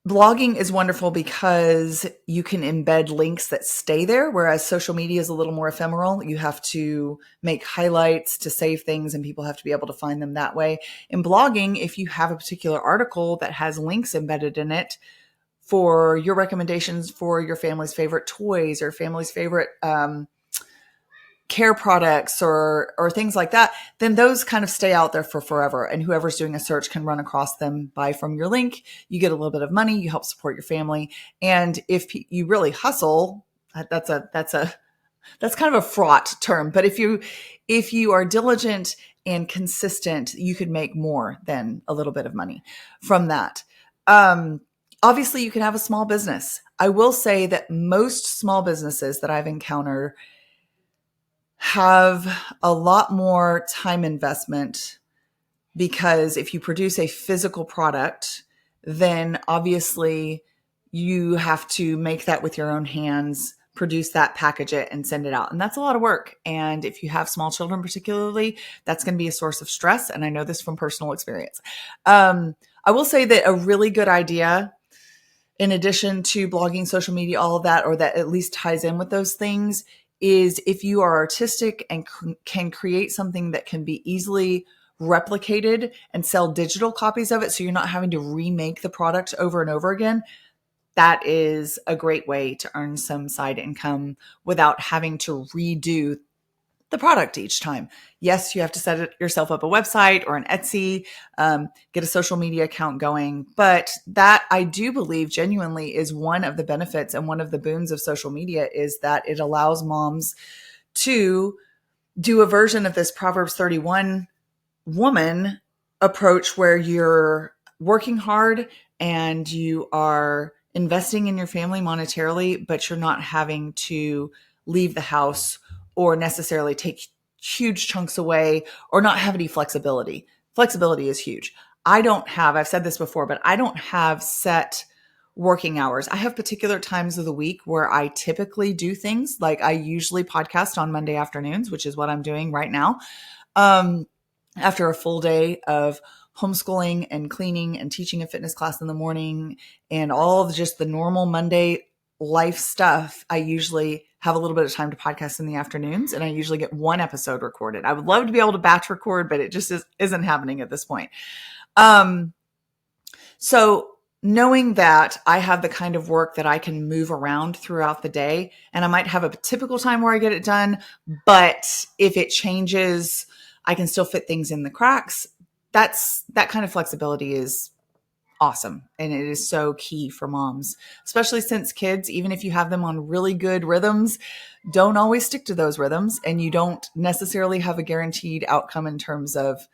Blogging is wonderful because you can embed links that stay there, whereas social media is a little more ephemeral. You have to make highlights to save things and people have to be able to find them that way. In blogging, if you have a particular article that has links embedded in it for your recommendations for your family's favorite toys or family's favorite care products or things like that, then those kind of stay out there for forever. And whoever's doing a search can run across them, buy from your link. You get a little bit of money. You help support your family. And if you really hustle, that's kind of a fraught term. But if you are diligent and consistent, you could make more than a little bit of money from that. Obviously, you can have a small business. I will say that most small businesses that I've encountered have a lot more time investment because if you produce a physical product, then obviously you have to make that with your own hands, produce that, package it, and send it out. And that's a lot of work. And if you have small children particularly, that's going to be a source of stress. And I know this from personal experience. I will say that a really good idea, in addition to blogging, social media, all of that, or that at least ties in with those things, is if you are artistic and can create something that can be easily replicated and sell digital copies of it so you're not having to remake the product over and over again, that is a great way to earn some side income without having to redo the product each time. Yes, you have to set yourself up a website or an Etsy, get a social media account going. But that, I do believe, genuinely is one of the benefits and one of the boons of social media, is that it allows moms to do a version of this Proverbs 31 woman approach where you're working hard and you are investing in your family monetarily, but you're not having to leave the house or necessarily take huge chunks away or not have any flexibility. Flexibility is huge. I've said this before, but I don't have set working hours. I have particular times of the week where I typically do things. Like I usually podcast on Monday afternoons, which is what I'm doing right now. After a full day of homeschooling and cleaning and teaching a fitness class in the morning and all of just the normal Monday life stuff, I usually have a little bit of time to podcast in the afternoons, and I usually get one episode recorded. I would love to be able to batch record, but it just isn't happening at this point. So knowing that I have the kind of work that I can move around throughout the day, and I might have a typical time where I get it done, but if it changes, I can still fit things in the cracks. That kind of flexibility is awesome. And it is so key for moms, especially since kids, even if you have them on really good rhythms, don't always stick to those rhythms. And you don't necessarily have a guaranteed outcome in terms of,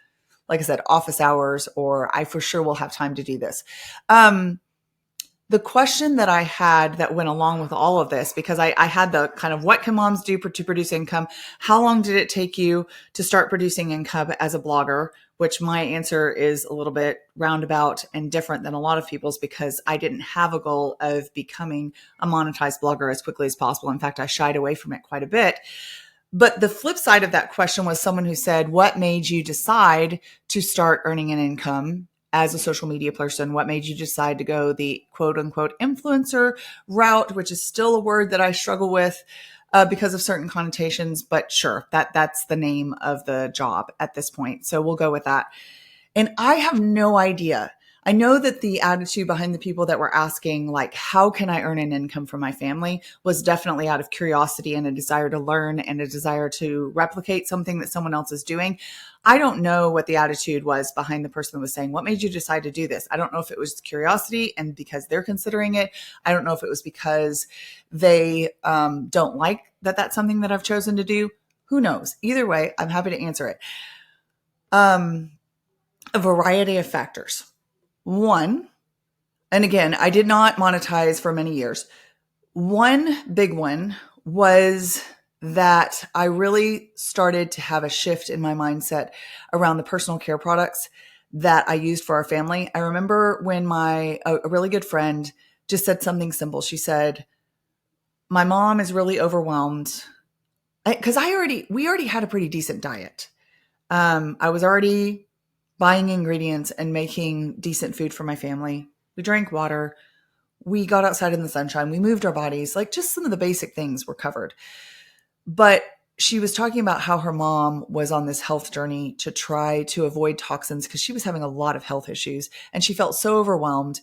like I said, office hours, or I for sure will have time to do this. The question that I had that went along with all of this, because I had the kind of what can moms do to produce income? How long did it take you to start producing income as a blogger? Which my answer is a little bit roundabout and different than a lot of people's, because I didn't have a goal of becoming a monetized blogger as quickly as possible. In fact, I shied away from it quite a bit. But the flip side of that question was someone who said, what made you decide to start earning an income as a social media person? What made you decide to go the quote unquote influencer route, which is still a word that I struggle with because of certain connotations, but sure, that's the name of the job at this point. So we'll go with that. And I have no idea. I know that the attitude behind the people that were asking, like, how can I earn an income for my family, was definitely out of curiosity and a desire to learn and a desire to replicate something that someone else is doing. I don't know what the attitude was behind the person that was saying, what made you decide to do this? I don't know if it was curiosity and because they're considering it. I don't know if it was because they don't like that that's something that I've chosen to do. Who knows? Either way, I'm happy to answer it. A variety of factors. One, and again, I did not monetize for many years. One big one was that I really started to have a shift in my mindset around the personal care products that I used for our family. I remember when a really good friend just said something simple. She said, my mom is really overwhelmed, because we already had a pretty decent diet. I was already buying ingredients and making decent food for my family. We drank water. We got outside in the sunshine. We moved our bodies. Like, just some of the basic things were covered. But she was talking about how her mom was on this health journey to try to avoid toxins because she was having a lot of health issues and she felt so overwhelmed.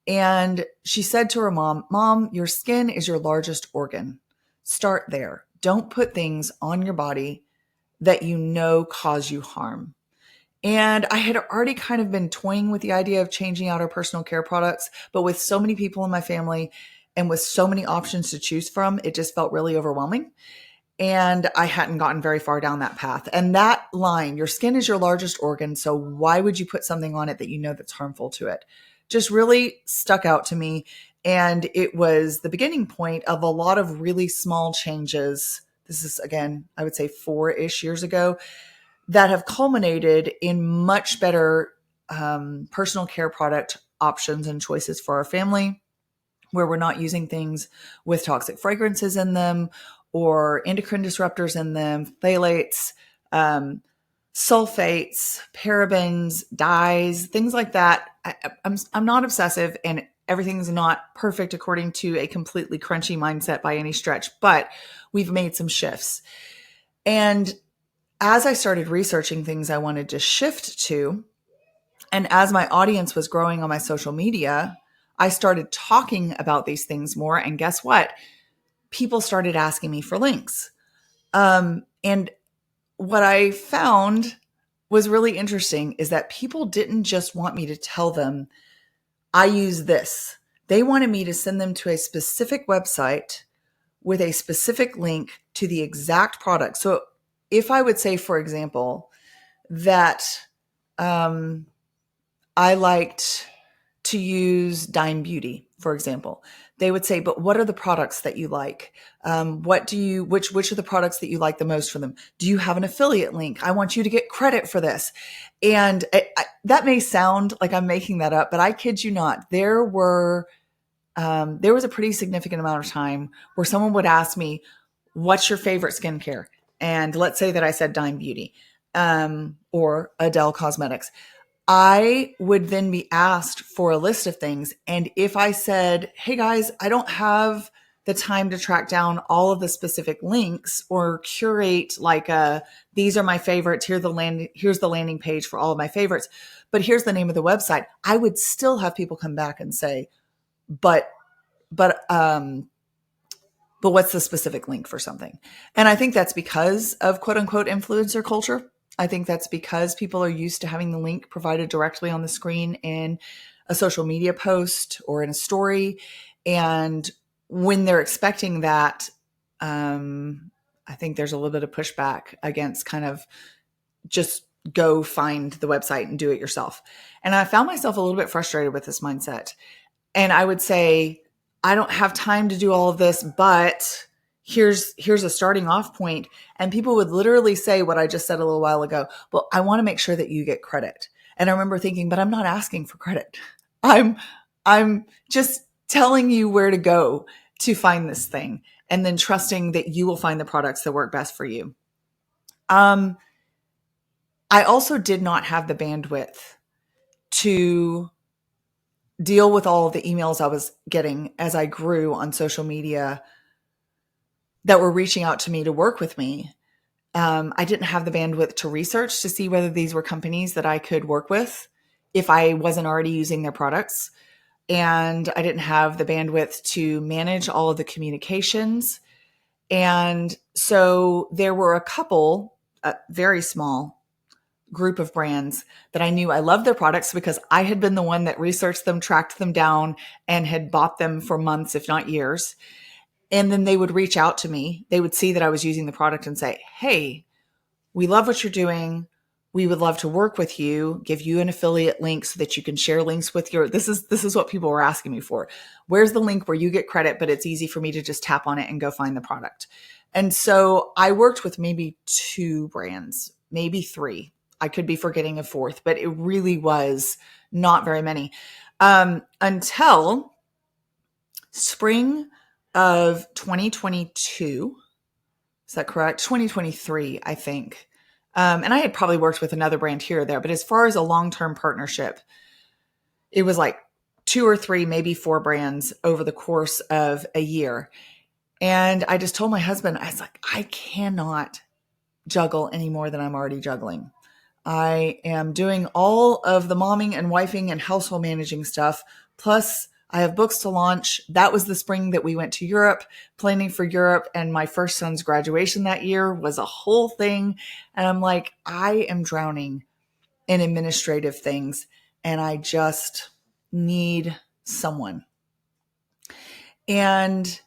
And she said to her mom, your skin is your largest organ. Start there. Don't put things on your body that you know cause you harm. And I had already kind of been toying with the idea of changing out our personal care products, but with so many people in my family and with so many options to choose from, it just felt really overwhelming. And I hadn't gotten very far down that path. And that line, your skin is your largest organ, so why would you put something on it that you know that's harmful to it, just really stuck out to me. And it was the beginning point of a lot of really small changes. This is, again, I would say 4-ish years ago, that have culminated in much better personal care product options and choices for our family, where we're not using things with toxic fragrances in them or endocrine disruptors in them, phthalates, sulfates, parabens, dyes, things like that. I'm not obsessive, and everything's not perfect according to a completely crunchy mindset by any stretch, but we've made some shifts. And as I started researching things I wanted to shift to, and as my audience was growing on my social media, I started talking about these things more. And guess what? People started asking me for links. And what I found was really interesting is that people didn't just want me to tell them, I use this. They wanted me to send them to a specific website with a specific link to the exact product. So if I would say, for example, that I liked to use Dime Beauty, for example, they would say, but what are the products that you like? Which are the products that you like the most for them? Do you have an affiliate link? I want you to get credit for this. And that may sound like I'm making that up, but I kid you not. There was a pretty significant amount of time where someone would ask me, what's your favorite skincare? And let's say that I said Dime Beauty, or Adele Cosmetics. I would then be asked for a list of things. And if I said, hey guys, I don't have the time to track down all of the specific links or curate these are my favorites. Here's the landing page for all of my favorites, but here's the name of the website. I would still have people come back and say, but what's the specific link for something? And I think that's because of quote unquote influencer culture. I think that's because people are used to having the link provided directly on the screen in a social media post or in a story. And when they're expecting that, I think there's a little bit of pushback against kind of just go find the website and do it yourself. And I found myself a little bit frustrated with this mindset. And I would say, I don't have time to do all of this, but here's a starting off point. And people would literally say what I just said a little while ago, well, I want to make sure that you get credit. And I remember thinking, but I'm not asking for credit. I'm just telling you where to go to find this thing and then trusting that you will find the products that work best for you. I also did not have the bandwidth to deal with all of the emails I was getting as I grew on social media that were reaching out to me to work with me. I didn't have the bandwidth to research to see whether these were companies that I could work with if I wasn't already using their products. And I didn't have the bandwidth to manage all of the communications. And so there were a couple, very small group of brands that I knew I loved their products because I had been the one that researched them, tracked them down, and had bought them for months, if not years. And then they would reach out to me. They would see that I was using the product and say, hey, we love what you're doing. We would love to work with you, give you an affiliate link so that you can share links with this is what people were asking me for. Where's the link where you get credit, but it's easy for me to just tap on it and go find the product. And so I worked with maybe 2 brands, maybe 3. I could be forgetting a 4th, but it really was not very many. Until spring of 2022. Is that correct? 2023, I think. And I had probably worked with another brand here or there, but as far as a long-term partnership, it was like 2 or 3, maybe 4 brands over the course of a year. And I just told my husband, I was like, I cannot juggle any more than I'm already juggling. I am doing all of the momming and wifing and household managing stuff. Plus, I have books to launch. That was the spring that we went to Europe, planning for Europe. And my first son's graduation that year was a whole thing. And I'm like, I am drowning in administrative things and I just need someone. And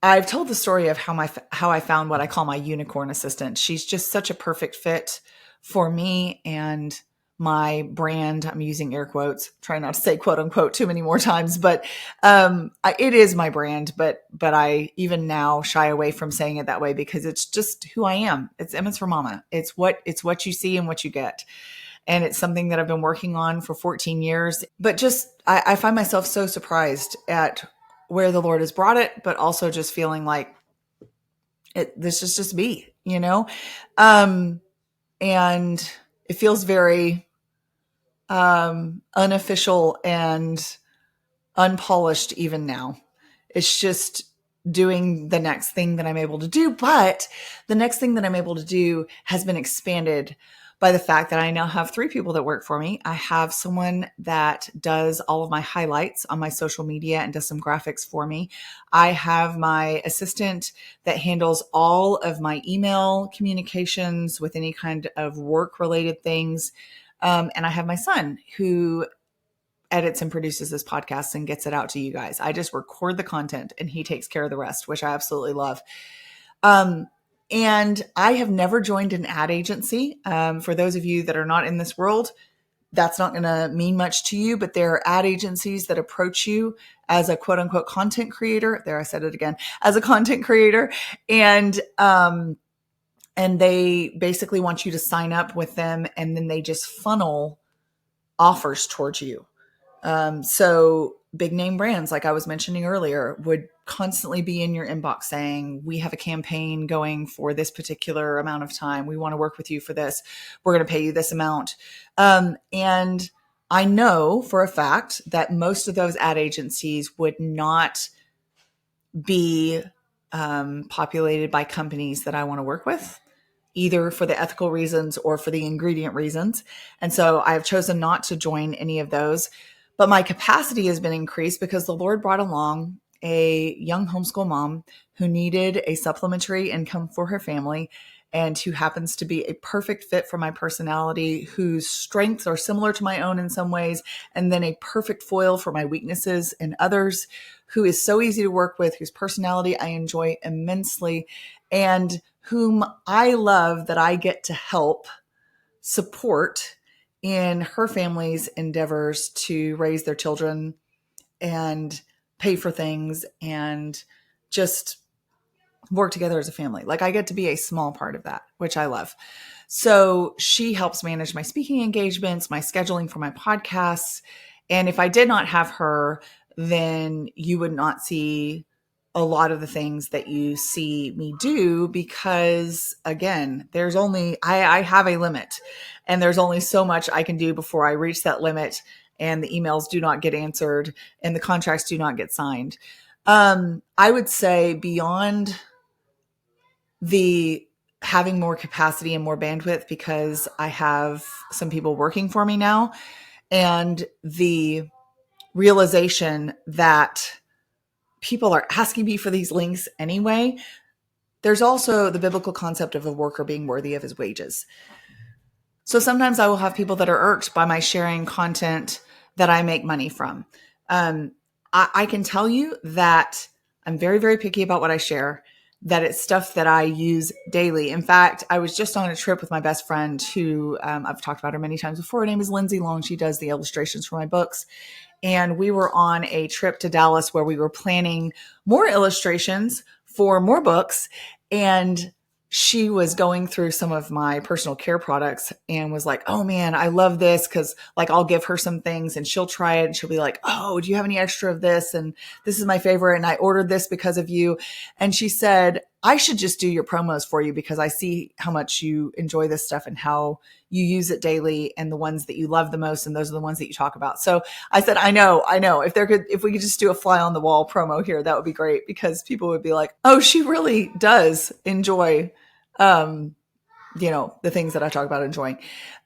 I've told the story of how I found what I call my unicorn assistant. She's just such a perfect fit for me and my brand. I'm using air quotes, trying not to say quote unquote too many more times, but it is my brand. But I even now shy away from saying it that way because it's just who I am. It's Emma's for Mama. It's what you see and what you get. And it's something that I've been working on for 14 years. But just I find myself so surprised at where the Lord has brought it, but also just feeling like this is just me, you know? And it feels very unofficial and unpolished even now. It's just doing the next thing that I'm able to do. But the next thing that I'm able to do has been expanded by the fact that I now have 3 people that work for me. I have someone that does all of my highlights on my social media and does some graphics for me. I have my assistant that handles all of my email communications with any kind of work-related things. And I have my son who edits and produces this podcast and gets it out to you guys. I just record the content and he takes care of the rest, which I absolutely love. And I have never joined an ad agency. For those of you that are not in this world, that's not going to mean much to you, but there are ad agencies that approach you as a quote unquote content creator. There, I said it again, as a content creator. And they basically want you to sign up with them, and then they just funnel offers towards you. So big name brands, like I was mentioning earlier, would constantly be in your inbox saying, we have a campaign going for this particular amount of time. We want to work with you for this. We're going to pay you this amount. And I know for a fact that most of those ad agencies would not be populated by companies that I want to work with, either for the ethical reasons or for the ingredient reasons. And so I have chosen not to join any of those. But my capacity has been increased because the Lord brought along a young homeschool mom who needed a supplementary income for her family, and who happens to be a perfect fit for my personality, whose strengths are similar to my own in some ways, and then a perfect foil for my weaknesses in others, who is so easy to work with, whose personality I enjoy immensely, and whom I love that I get to help support in her family's endeavors to raise their children and pay for things and just work together as a family. Like, I get to be a small part of that, which I love. So she helps manage my speaking engagements, my scheduling for my podcasts. And if I did not have her, then you would not see a lot of the things that you see me do, because again, there's only, I have a limit, and there's only so much I can do before I reach that limit, and the emails do not get answered and the contracts do not get signed. I would say beyond the having more capacity and more bandwidth, because I have some people working for me now, and the realization that people are asking me for these links anyway, there's also the biblical concept of a worker being worthy of his wages. So sometimes I will have people that are irked by my sharing content that I make money from. I can tell you that I'm very, very picky about what I share, that it's stuff that I use daily. In fact, I was just on a trip with my best friend who I've talked about her many times before. Her name is Lindsay Long. She does the illustrations for my books. And we were on a trip to Dallas where we were planning more illustrations for more books. And she was going through some of my personal care products and was like, oh man, I love this. Cause like, I'll give her some things and she'll try it and she'll be like, oh, do you have any extra of this? And this is my favorite. And I ordered this because of you. And she said, I should just do your promos for you because I see how much you enjoy this stuff and how you use it daily and the ones that you love the most. And those are the ones that you talk about. So I said, I know. If we could just do a fly on the wall promo here, that would be great, because people would be like, oh, she really does enjoy the things that I talk about enjoying.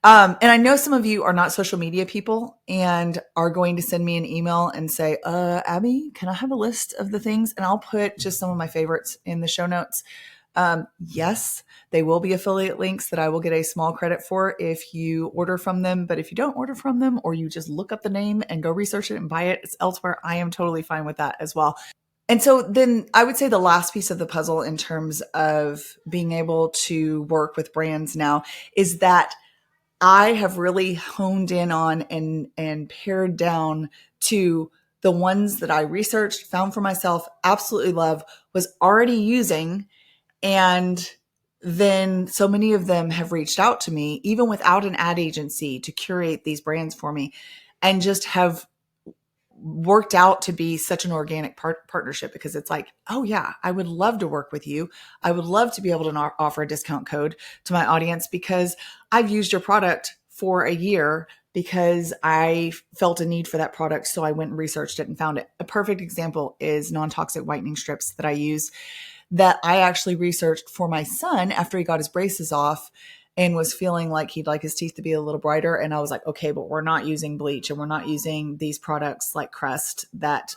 And I know some of you are not social media people and are going to send me an email and say, Abby, can I have a list of the things? And I'll put just some of my favorites in the show notes. Yes, they will be affiliate links that I will get a small credit for if you order from them. But if you don't order from them, or you just look up the name and go research it and buy it, it's elsewhere, I am totally fine with that as well. And so then I would say the last piece of the puzzle in terms of being able to work with brands now is that I have really honed in on and pared down to the ones that I researched, found for myself, absolutely love, was already using. And then so many of them have reached out to me, even without an ad agency, to curate these brands for me, and just have worked out to be such an organic partnership, because it's like, oh yeah, I would love to work with you. I would love to be able to offer a discount code to my audience because I've used your product for a year because I felt a need for that product. So I went and researched it and found it. A perfect example is non-toxic whitening strips that I use, that I actually researched for my son after he got his braces off and was feeling like he'd like his teeth to be a little brighter. And I was like, okay, but we're not using bleach and we're not using these products like Crest that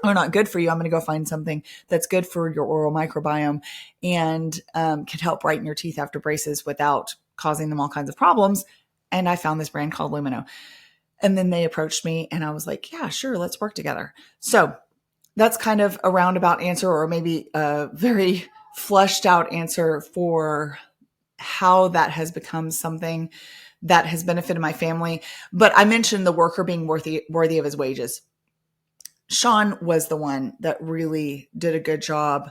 are not good for you. I'm going to go find something that's good for your oral microbiome and can help brighten your teeth after braces without causing them all kinds of problems. And I found this brand called Lumino. And then they approached me and I was like, yeah, sure, let's work together. So that's kind of a roundabout answer, or maybe a very fleshed out answer for how that has become something that has benefited my family. But I mentioned the worker being worthy of his wages. Sean was the one that really did a good job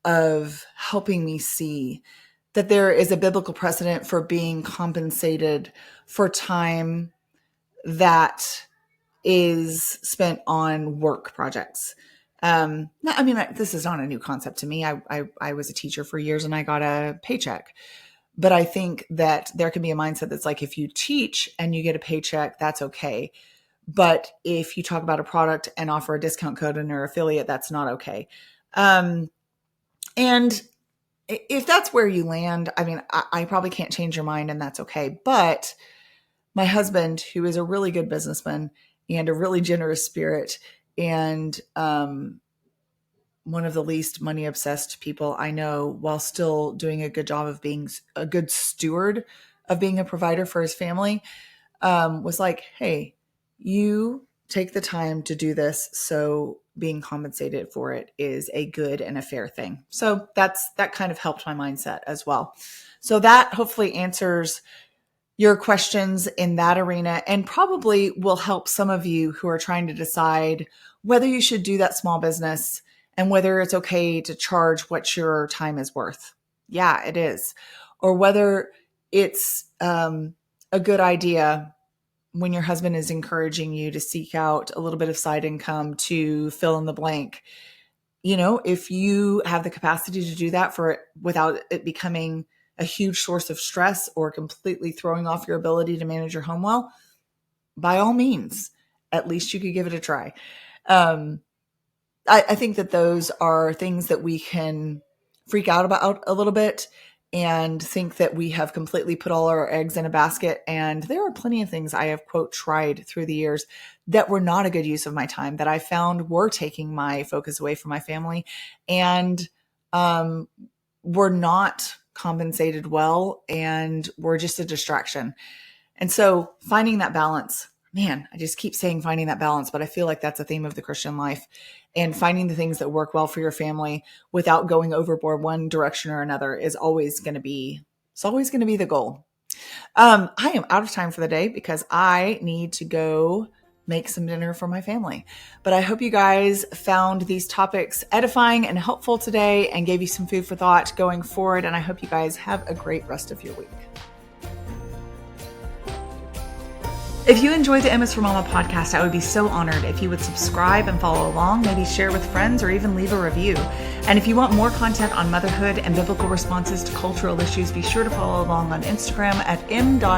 of helping me see that there is a biblical precedent for being compensated for time that is spent on work projects. This is not a new concept to me. I was a teacher for years and I got a paycheck. But I think that there can be a mindset that's like, if you teach and you get a paycheck, that's okay. But if you talk about a product and offer a discount code in your affiliate, that's not okay. And if that's where you land, I probably can't change your mind, and that's okay. But my husband, who is a really good businessman and a really generous spirit, and one of the least money obsessed people I know, while still doing a good job of being a good steward of being a provider for his family, was like, hey, you take the time to do this, so being compensated for it is a good and a fair thing. So that kind of helped my mindset as well. So that hopefully answers your questions in that arena, and probably will help some of you who are trying to decide whether you should do that small business and whether it's okay to charge what your time is worth. Yeah, it is. Or whether it's a good idea when your husband is encouraging you to seek out a little bit of side income to fill in the blank. If you have the capacity to do that without it becoming a huge source of stress or completely throwing off your ability to manage your home well, by all means, at least you could give it a try. I think that those are things that we can freak out about a little bit and think that we have completely put all our eggs in a basket. And there are plenty of things I have, quote, tried through the years that were not a good use of my time, that I found were taking my focus away from my family and were not compensated well and were just a distraction. And so finding that balance, man, I just keep saying finding that balance, but I feel like that's a theme of the Christian life, and finding the things that work well for your family without going overboard one direction or another is always going to be the goal. I am out of time for the day because I need to go make some dinner for my family. But I hope you guys found these topics edifying and helpful today and gave you some food for thought going forward. And I hope you guys have a great rest of your week. If you enjoyed the MS for Mama podcast, I would be so honored if you would subscribe and follow along, maybe share with friends, or even leave a review. And if you want more content on motherhood and biblical responses to cultural issues, be sure to follow along on Instagram at m.is.for.mama.